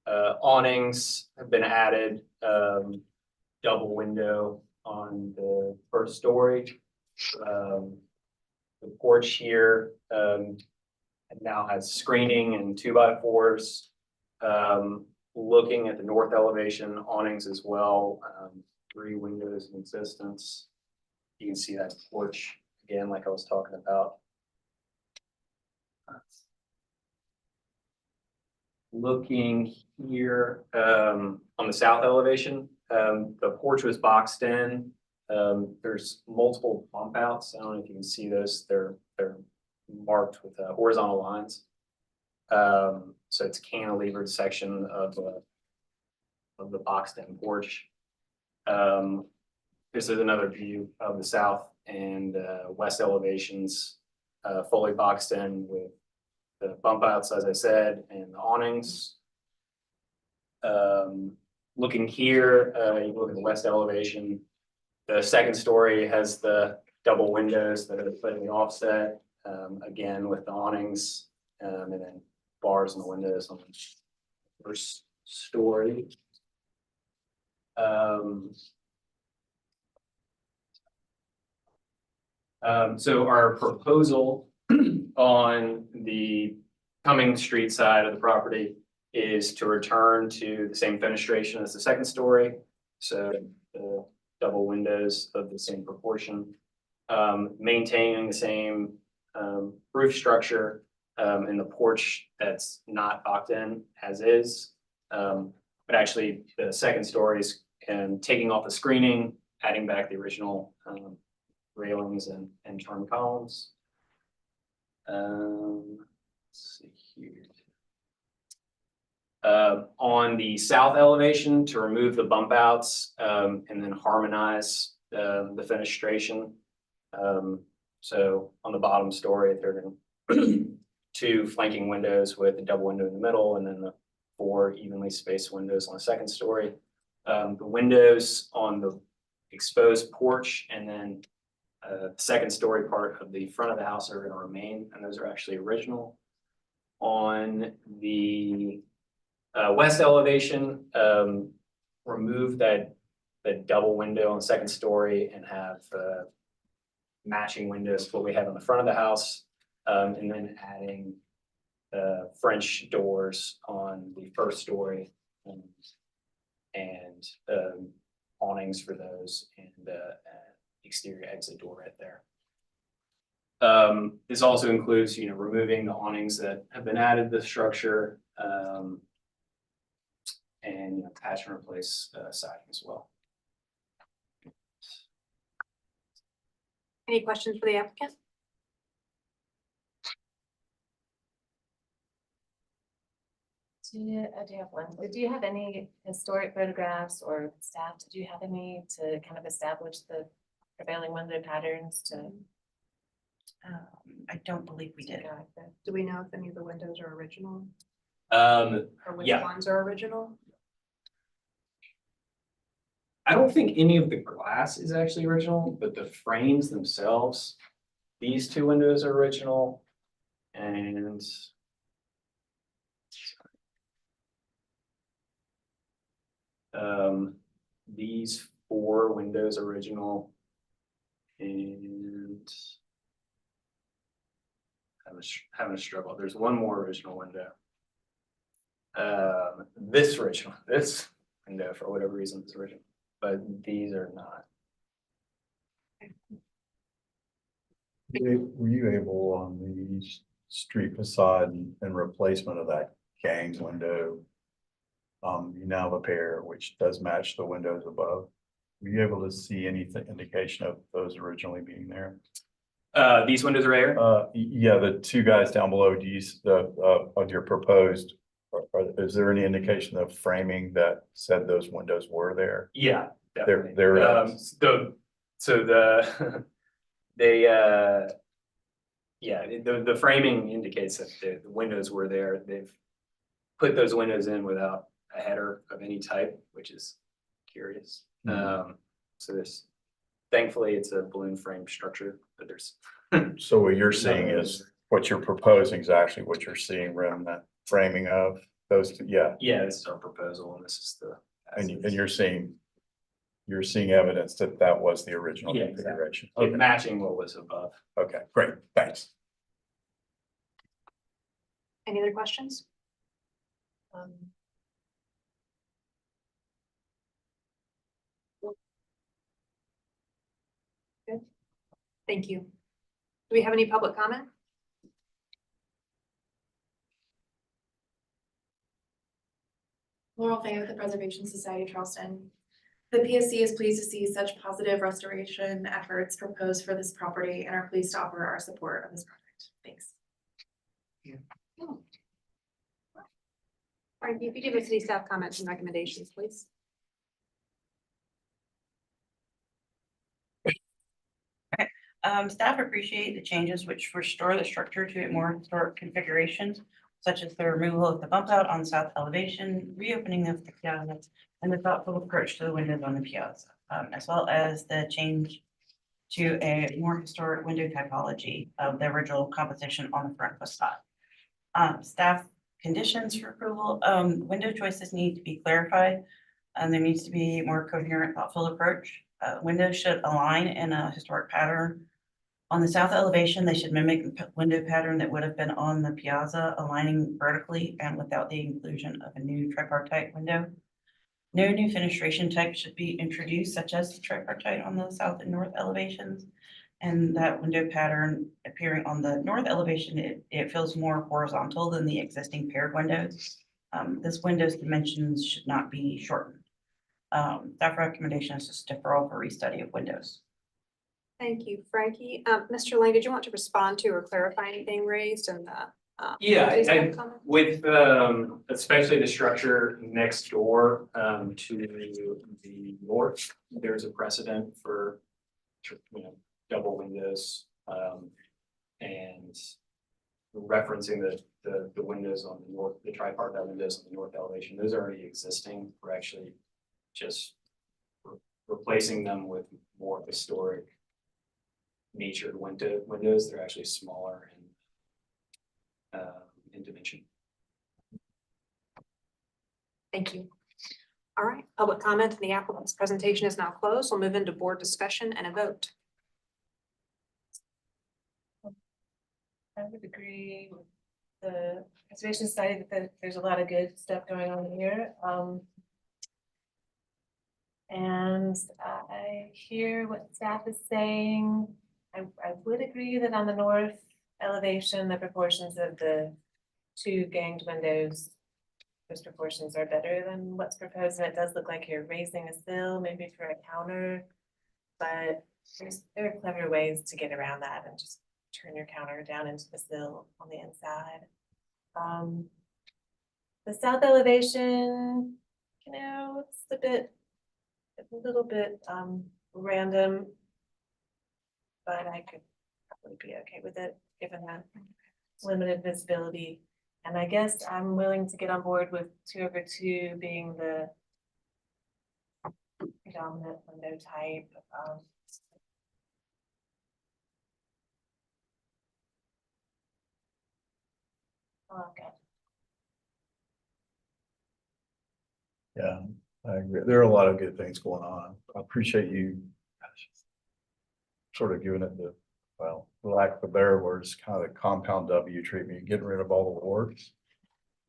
Awnings have been added, double window on the first story. The porch here now has screening and 2x4s. Looking at the north elevation, awnings as well, 3 windows in existence. You can see that porch again, like I was talking about. Looking here on the south elevation, the porch was boxed in. There's multiple bump outs. I don't know if you can see those. They're marked with horizontal lines. So it's a cantilevered section of the boxed in porch. This is another view of the south and west elevations, fully boxed in with the bump outs, as I said, and the awnings. Looking here, you look at the west elevation. The second story has the double windows that are slightly offset, again with the awnings, and then bars in the windows on the first story. So our proposal on the Cummings Street side of the property is to return to the same fenestration as the second story. So the double windows of the same proportion, maintaining the same roof structure in the porch that's not boxed in as is. But actually the second stories and taking off the screening, adding back the original railings and trim columns. Let's see here. On the south elevation, to remove the bump outs and then harmonize the fenestration. So on the bottom story, they're going 2 flanking windows with a double window in the middle, and then the 4 evenly spaced windows on the second story. The windows on the exposed porch and then the second story part of the front of the house are going to remain, and those are actually original. On the west elevation, remove that double window on the second story and have matching windows to what we have on the front of the house. And then adding French doors on the first story. And awnings for those and exterior exit door right there. This also includes, removing the awnings that have been added to the structure. And patch and replace siding as well. Any questions for the applicant? Do you have one? Do you have any historic photographs or staff? Did you have any to kind of establish the prevailing window patterns to? I don't believe we did. Do we know if any of the windows are original Um, or which Yeah. ones are original? I don't think any of the glass is actually original, but the frames themselves, these two windows are original. And these 4 windows are original. And having a struggle. There's one more original window. This window for whatever reason is original, but these are not. Were you able on the street facade and replacement of that gang window? You now have a pair which does match the windows above. Were you able to see anything indication of those originally being there? These windows are air? Yeah, the 2 guys down below, do you, of your proposed, is there any indication of framing that said those windows were there? Yeah, definitely. They're, the framing indicates that the windows were there. They've put those windows in without a header of any type, which is curious. So thankfully it's a balloon frame structure, but there's. So what you're seeing is, what you're proposing is actually what you're seeing around that framing of those, yeah. Yeah, this is our proposal and this is the. And you're seeing evidence that that was the original Yeah, exactly. configuration. It's Okay, matching what was above. okay, great, thanks. Any other questions? Good. Thank you. Do we have any public comment? Laurel Fay with the Preservation Society of Charleston. The PSC is pleased to see such positive restoration efforts proposed for this property and are pleased to offer our support of this project. Thanks. All right, if you give us city staff comments and recommendations, please. Staff appreciate the changes which restore the structure to a more historic configuration, such as the removal of the bump out on the south elevation, reopening of the piazza, and the thoughtful approach to the windows on the piazza, as well as the change to a more historic window typology of the original composition on the front facade. Staff conditions for approval, window choices need to be clarified. And there needs to be more coherent, thoughtful approach. Windows should align in a historic pattern. On the south elevation, they should mimic the window pattern that would have been on the piazza, aligning vertically and without the inclusion of a new tripartite window. No new fenestration type should be introduced, such as the tripartite on the south and north elevations. And that window pattern appearing on the north elevation, it feels more horizontal than the existing paired windows. This window's dimensions should not be shortened. Staff recommendation is just deferral for restudy of windows. Thank you, Frankie. Mr. Lane, did you want to respond to or clarify anything raised in the? Yeah, city staff I, comment? with especially the structure next door to the north, there's a precedent for double windows and referencing the windows on the north, the tripartite windows on the north elevation, those are already existing. We're actually just replacing them with more historic natured windows. They're actually smaller in dimension. Thank you. All right, public comment and the applicant's presentation is now closed. We'll move into board discussion and a vote. I would agree with the Conservation Society that there's a lot of good stuff going on here. And I hear what staff is saying. I would agree that on the north elevation, the proportions of the two ganged windows, those proportions are better than what's proposed, and it does look like you're raising a sill, maybe for a counter. But there are clever ways to get around that and just turn your counter down into the sill on the inside. The south elevation, it's a little bit random. But I could probably be okay with it, given that limited visibility. And I guess I'm willing to get on board with 2/2 being the predominant window type. Okay. Yeah, I agree. There are a lot of good things going on. I appreciate you sort of giving it the, well, for lack of a better words, kind of the compound W treatment, getting rid of all the warts.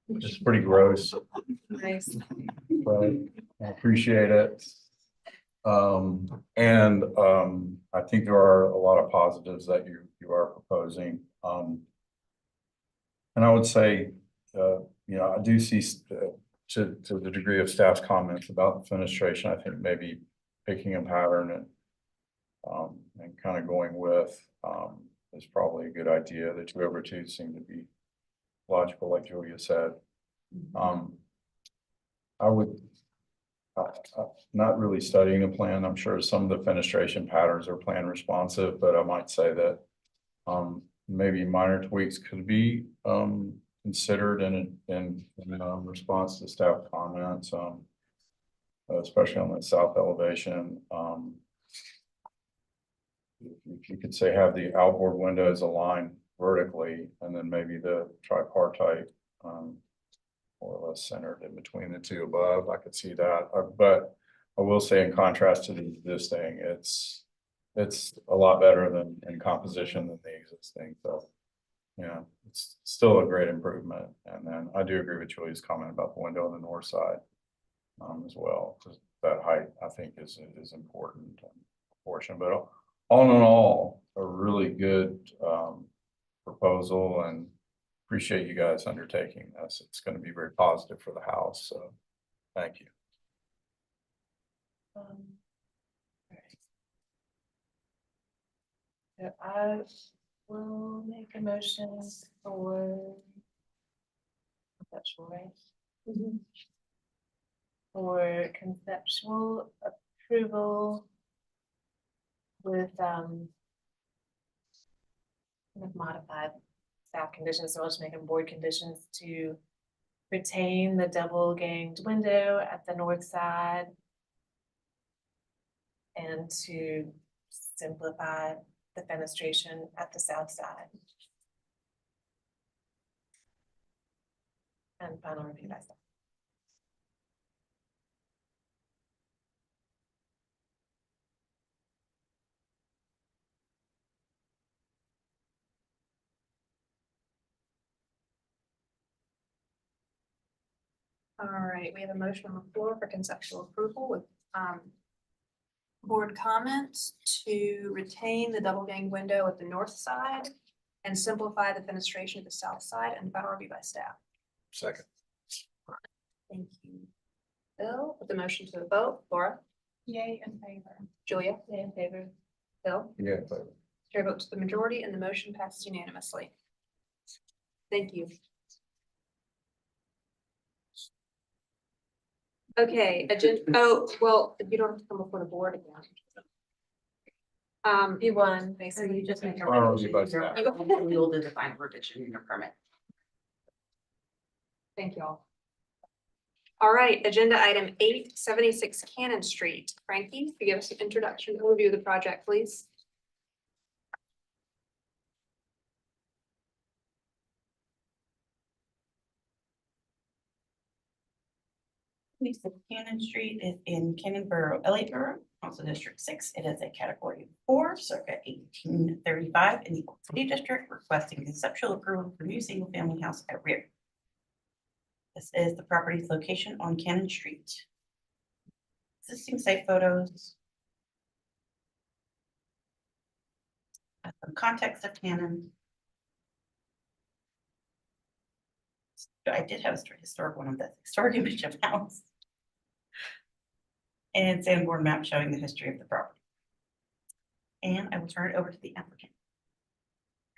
Which is pretty gross, Nice. but I appreciate it. I think there are a lot of positives that you are proposing. And I would say, I do see to the degree of staff's comments about fenestration, I think maybe picking a pattern and kind of going with is probably a good idea. The 2/2 seem to be logical, like Julia said. I would, not really studying a plan. I'm sure some of the fenestration patterns are plan responsive, but I might say that maybe minor tweaks could be considered in response to staff comments, especially on the south elevation. If you could say have the outboard windows aligned vertically, and then maybe the tripartite more or less centered in between the two above, I could see that. But I will say, in contrast to the existing, it's a lot better than in composition than the existing. So, yeah, it's still a great improvement. And then I do agree with Julia's comment about the window on the north side as well, because that height I think is important portion. But all in all, a really good proposal, and appreciate you guys undertaking this. It's going to be very positive for the house. So thank you. So I will make a motion for conceptual, right? For conceptual approval with kind of modified staff conditions, so I'll just make them board conditions to retain the double ganged window at the north side and to simplify the fenestration at the south side. And final review by staff. All right, we have a motion on the floor for conceptual approval with board comments to retain the double gang window at the north side and simplify the fenestration at the south side, and final review by staff. Second. Thank you. Bill, with the motion to a vote, Laura, Yay in favor. Julia, Stay in favor. Bill, Yeah. chair votes to the majority, and the motion passes unanimously. Thank you. Okay, you don't have to come before the board again. You won, So basically. you just make a Final revision review by in your, staff. you'll do the final revision in your permit. Thank you all. All right, agenda item 876 Cannon Street. Frankie, could you give us an introduction overview of the project, please? Lisa, Cannon Street is in Cannon Borough, Elliott Borough. Council District 6. It is a category 4, circa 1835 in the Old City District, requesting conceptual approval for new single-family house at rear. This is the property's location on Cannon Street. Existing site photos. Some context of Cannon. I did have a historic one of the historic image of house. And sandboard map showing the history of the property. And I will turn it over to the applicant.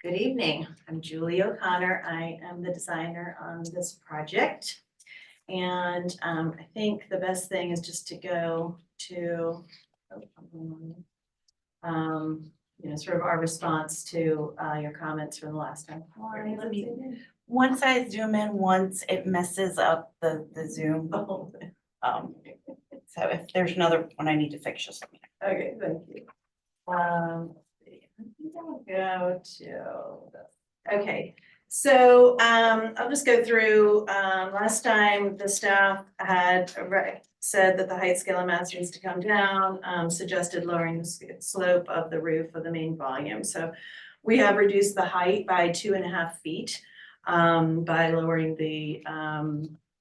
Good evening, I'm Julie O'Connor. I am the designer on this project. And I think the best thing is just to go to sort of our response to your comments from the last time. Once I zoom in once, it messes up the Zoom. So if there's another one I need to fix, just let me know. Okay, thank you. I think I'll go to, okay, so I'll just go through, last time the staff had said that the height scale of mass needs to come down, suggested lowering the slope of the roof of the main volume. So we have reduced the height by 2.5 feet by lowering the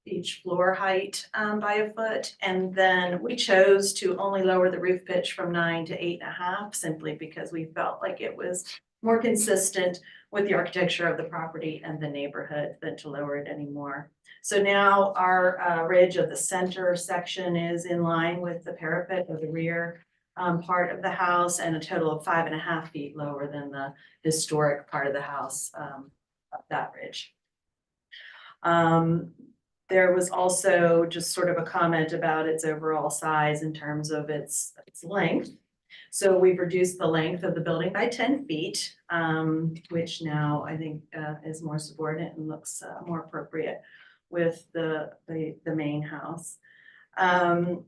each floor height by a foot. And then we chose to only lower the roof pitch from 9 to 8.5, simply because we felt like it was more consistent with the architecture of the property and the neighborhood than to lower it anymore. So now our ridge of the center section is in line with the parapet of the rear part of the house, and a total of 5.5 feet lower than the historic part of the house of that ridge. There was also just sort of a comment about its overall size in terms of its length. So we've reduced the length of the building by 10 feet, which now I think is more subordinate and looks more appropriate with the main house. Let's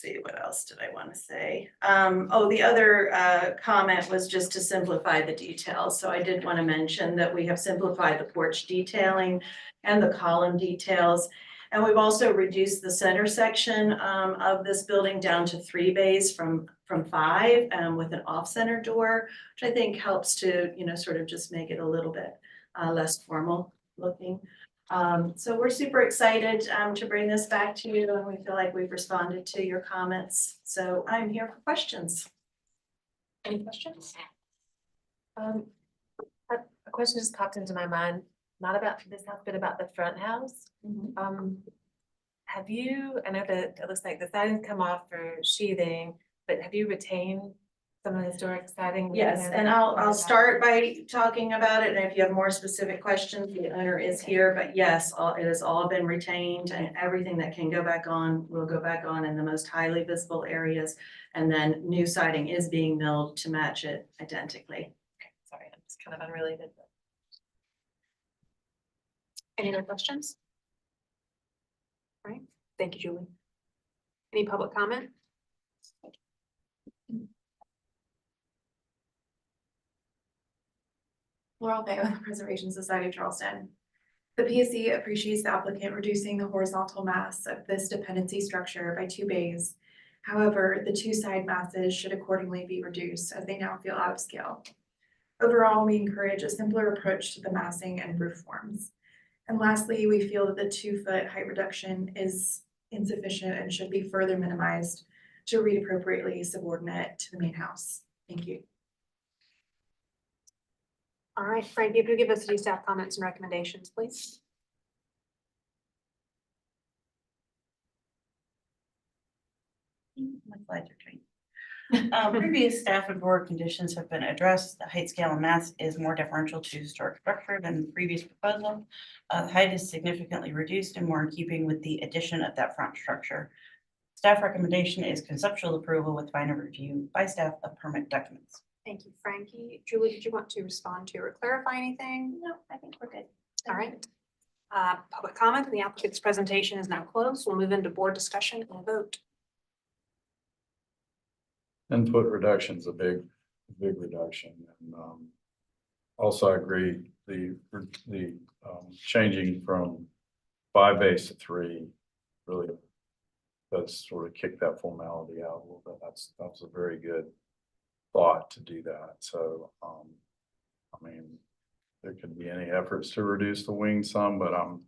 see, what else did I want to say? The other comment was just to simplify the details. So I did want to mention that we have simplified the porch detailing and the column details. And we've also reduced the center section of this building down to 3 bays from 5 with an off-center door, which I think helps to, sort of just make it a little bit less formal looking. So we're super excited to bring this back to you, and we feel like we've responded to your comments. So I'm here for questions. Any questions? A question just popped into my mind, not about this house, but about the front house. Have you, I know that it looks like the siding's come off for sheathing, but have you retained some of the historic siding? Yes, and I'll start by talking about it, and if you have more specific questions, the owner is here, but yes, it has all been retained, and everything that can go back on will go back on in the most highly visible areas, and then new siding is being milled to match it identically. Okay, sorry, I'm just kind of unrelated. Any other questions? All right, thank you, Julie. Any public comment? Laurel Bay with the Preservation Society of Charleston. The PSC appreciates the applicant reducing the horizontal mass of this dependency structure by 2 bays. However, the 2 side masses should accordingly be reduced, as they now feel out of scale. Overall, we encourage a simpler approach to the massing and roof forms. And lastly, we feel that the 2-foot height reduction is insufficient and should be further minimized to read appropriately subordinate to the main house. Thank you. All right, Frank, if you give us any staff comments and recommendations, please. My slides are changing. Previous staff and board conditions have been addressed. The height scale and mass is more deferential to historic structure than the previous proposal. The height is significantly reduced and more in keeping with the addition of that front structure. Staff recommendation is conceptual approval with final review by staff of permit documents. Thank you, Frankie. Julie, did you want to respond to or clarify anything? No, I think we're good. All right. Public comment, the applicant's presentation is now closed. We'll move into board discussion and vote. Input reduction is a big reduction, and also I agree the changing from 5 bays to 3 really does sort of kick that formality out a little bit. That was a very good thought to do that. So, I mean, there could be any efforts to reduce the wing some, but I'm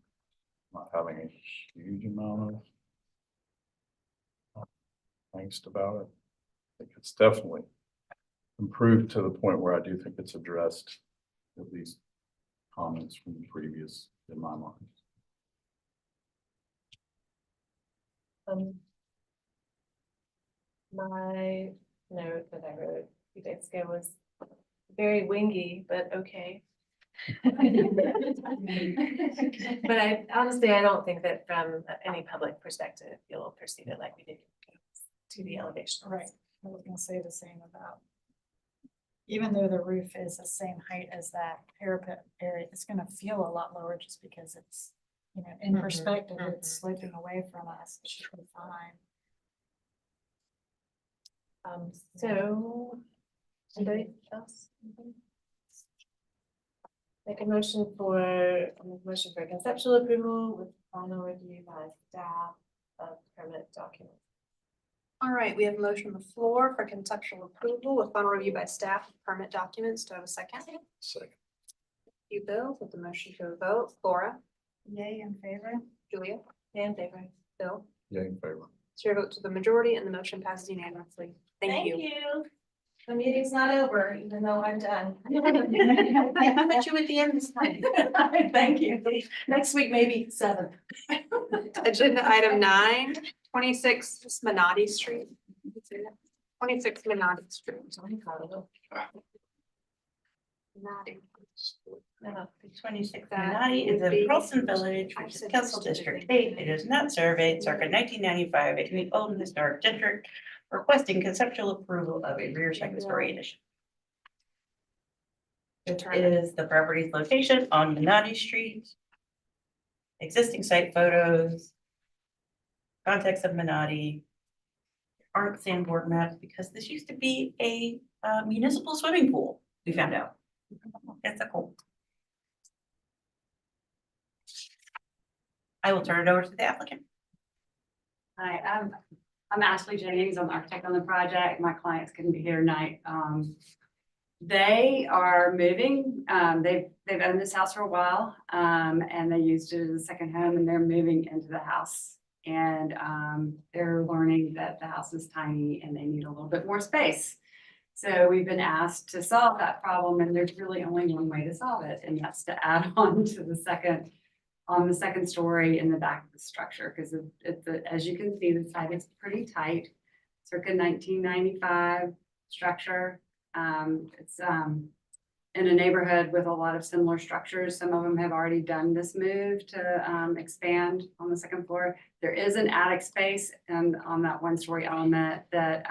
not having a huge amount of angst about it. I think it's definitely improved to the point where I do think it's addressed at least comments from the previous in my mind. My note that I wrote a few days ago was very wingy, but okay. But I honestly, I don't think that from any public perspective, you'll perceive it like we did to the elevation. Right, I was gonna say the same about. Even though the roof is the same height as that parapet area, it's gonna feel a lot lower just because it's, you know, in perspective, it's sloping away from us, it should be fine. So, anybody else? Make a motion for conceptual approval with final review by staff of permit documents. All right, we have a motion on the floor for conceptual approval with final review by staff of permit documents. Do I have a second? Second. You, Bill, with the motion to a vote. Laura, Yay, in favor? Julia, And favor. Bill. Yeah, in favor. Chair vote to the majority and the motion passes unanimously. Thank you. The meeting's not over, even though I'm done. I met you at the end this time. Thank you. Next week, maybe 7. Agenda item 9, 26 Menotti Street. 26 Menotti Street. Menotti. Twenty-six Menotti is in Charleston Village, which is Council District 8. It is not surveyed circa 1995. It is old historic district, requesting conceptual approval of a rear second story addition. It is the property's location on Menotti Street. Existing site photos. Context of Menotti. Aren't sandboard maps because this used to be a municipal swimming pool, we found out. It's a cool. I will turn it over to the applicant. Hi, I'm Ashley Jennings. I'm the architect on the project. My clients couldn't be here tonight. They are moving. They've owned this house for a while, and they used it as a second home, and they're moving into the house. And they're learning that the house is tiny and they need a little bit more space. So we've been asked to solve that problem, and there's really only one way to solve it, and that's to add on to the second story in the back of the structure, because as you can see, the site is pretty tight, circa 1995 structure. It's in a neighborhood with a lot of similar structures. Some of them have already done this move to expand on the second floor. There is an attic space and on that one-story element that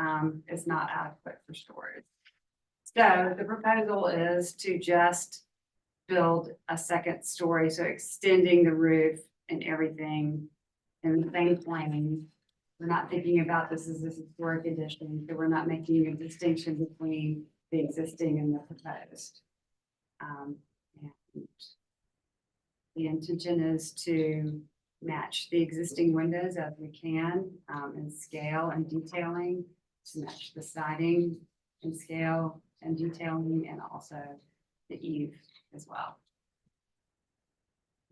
is not adequate for storage. So the proposal is to just build a second story, so extending the roof and everything in the same plane. We're not thinking about this as a historic addition, so we're not making a distinction between the existing and the proposed. And the intention is to match the existing windows as we can in scale and detailing, to match the siding in scale and detailing, and also the eave as well.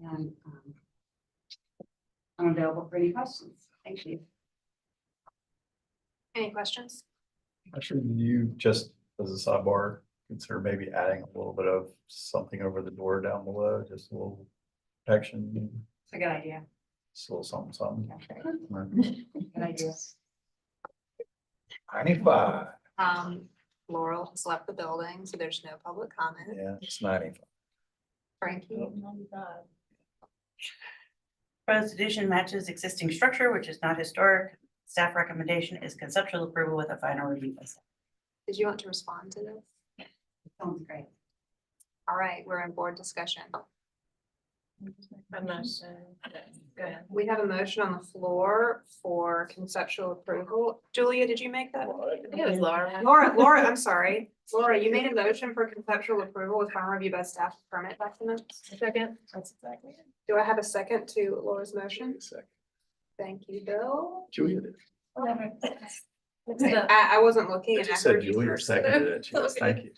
And I'm available for any questions. Thank you. Any questions? Actually, do you just, as a sidebar, consider maybe adding a little bit of something over the door down below, just a little protection, It's a good idea. just a little something, something. Good idea. 95, Laurel has left the building, so there's no public comment. yeah, it's 95. Frankie, Proposed addition matches existing structure, which is not historic. Staff recommendation is conceptual approval with a final review by staff. did you want to respond to this? Sounds great. All right, we're in board discussion. A motion. Go ahead. We have a motion on the floor for conceptual approval. Julia, did you make that? I think it was Laura. Laura, I'm sorry. Laura, you made a motion for conceptual approval with final review by staff permit documents. Second. That's exactly it. Do I have a second to Laura's motion? Second. Thank you, Bill. Julia did. I wasn't looking I and I just said heard you Julia first. seconded it. She goes, thank you.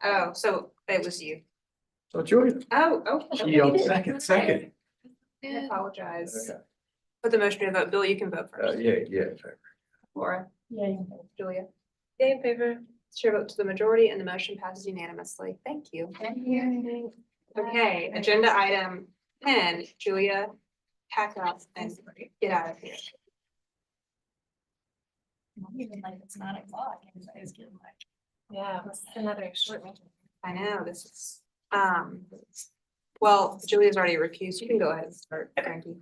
Oh, so it was you. So Julia, Oh. she yelled second. I apologize. Okay. Put the motion to vote. Bill, you can vote first. Yeah. Laura, Yeah. Julia. Yay in favor. Chair vote to the majority and the motion passes unanimously. Thank you. Okay, agenda item 10, Julia, pack up and get out of here. Even like it's 9:00, everybody's getting like. Yeah, it's another short meeting. I know, this is, well, Julia's already recused. You can go ahead and start, Frankie.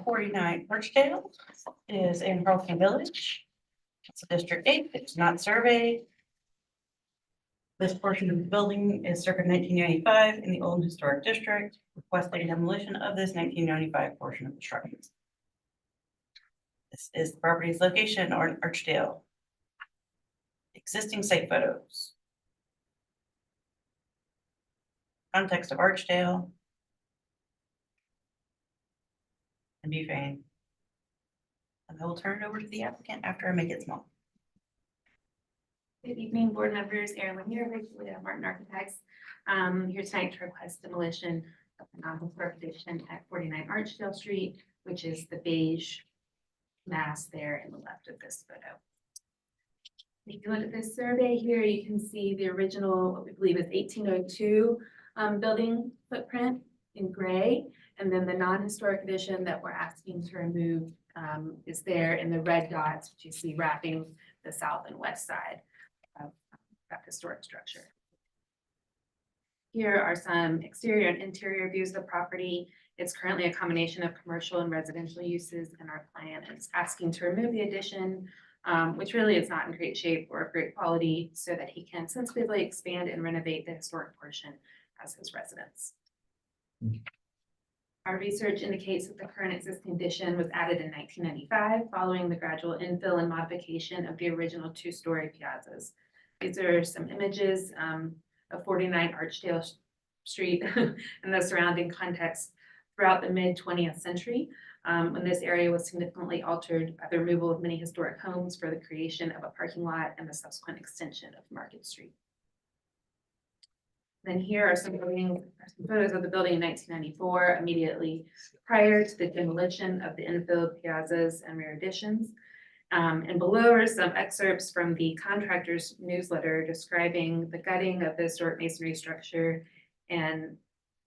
49 Birchdale is in Charleston Village. It's a District 8, it's not surveyed. This portion of the building is circa 1995 in the old historic district, requesting demolition of this 1995 portion of the structure. This is the property's location on Archdale. Existing site photos. Context of Archdale. And Bufane. And I will turn it over to the applicant after I make it small. Good evening, board members. Erin here, Julia Martin Architects. Here tonight to request demolition of the non-historic addition at 49 Archdale Street, which is the beige mass there in the left of this photo. If you look at this survey here, you can see the original, what we believe is 1802 building footprint in gray. And then the non-historic addition that we're asking to remove is there in the red dots, which you see wrapping the south and west side of that historic structure. Here are some exterior and interior views of the property. It's currently a combination of commercial and residential uses, and our client is asking to remove the addition, which really is not in great shape or of great quality, so that he can sensitively expand and renovate the historic portion as his residence. Our research indicates that the current existing addition was added in 1995, following the gradual infill and modification of the original two-story piazzas. These are some images of 49 Archdale Street and the surrounding context throughout the mid-20th century, when this area was significantly altered by the removal of many historic homes for the creation of a parking lot and the subsequent extension of Market Street. Then here are some photos of the building in 1994, immediately prior to the demolition of the infilled piazzas and rear additions. And below are some excerpts from the contractor's newsletter describing the gutting of the historic masonry structure and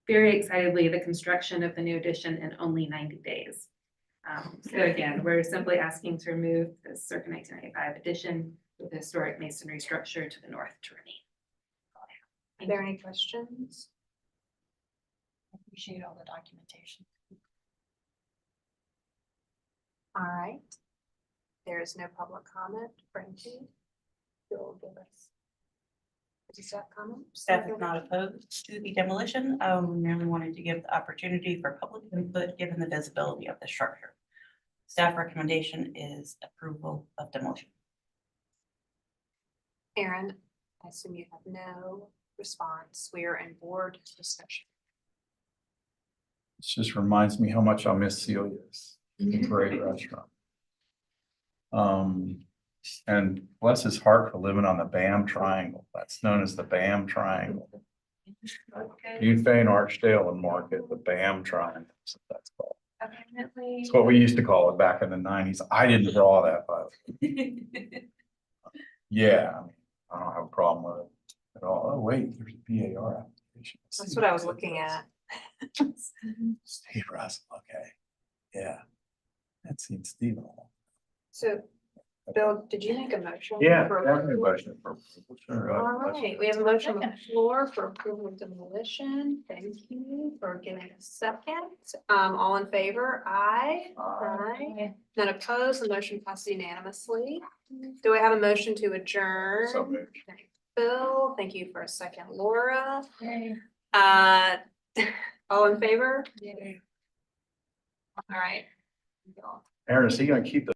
very excitedly the construction of the new addition in only 90 days. So again, we're simply asking to remove the circa 1995 addition with the historic masonry structure to the north to remain. Are there any questions? I appreciate all the documentation. All right. There is no public comment. Frankie, you'll give us a staff comment. Staff is not opposed to the demolition. We merely wanted to give the opportunity for public input given the visibility of the structure. Staff recommendation is approval of demolition. Aaron, I assume you have no response. We are in board discussion. It just reminds me how much I miss Celia's. It's a great restaurant. And bless his heart for living on the BAM Triangle. That's known as the BAM Triangle. Bufane, Archdale, and Market, the BAM Triangle. That's called. Apparently. It's what we used to call it back in the 90s. I didn't draw that, by the way. Yeah, I mean, I don't have a problem with it at all. Oh, wait, there's a BAR application. That's what I was looking at. Steve Russell, okay. Yeah. I'd seen Steve all. So, Bill, did you make a motion? Yeah, for definitely approval? motion for approval. Sure, All motion. right, we have a motion on the floor for approval of demolition. Thank you for giving a second. All in favor? Aye. Aye. None opposed. The motion passes unanimously. Do I have a motion to adjourn? So moved. Thank you, Bill, thank you for a second, Laura. Yay. All in favor? All right. Aaron, is he gonna keep the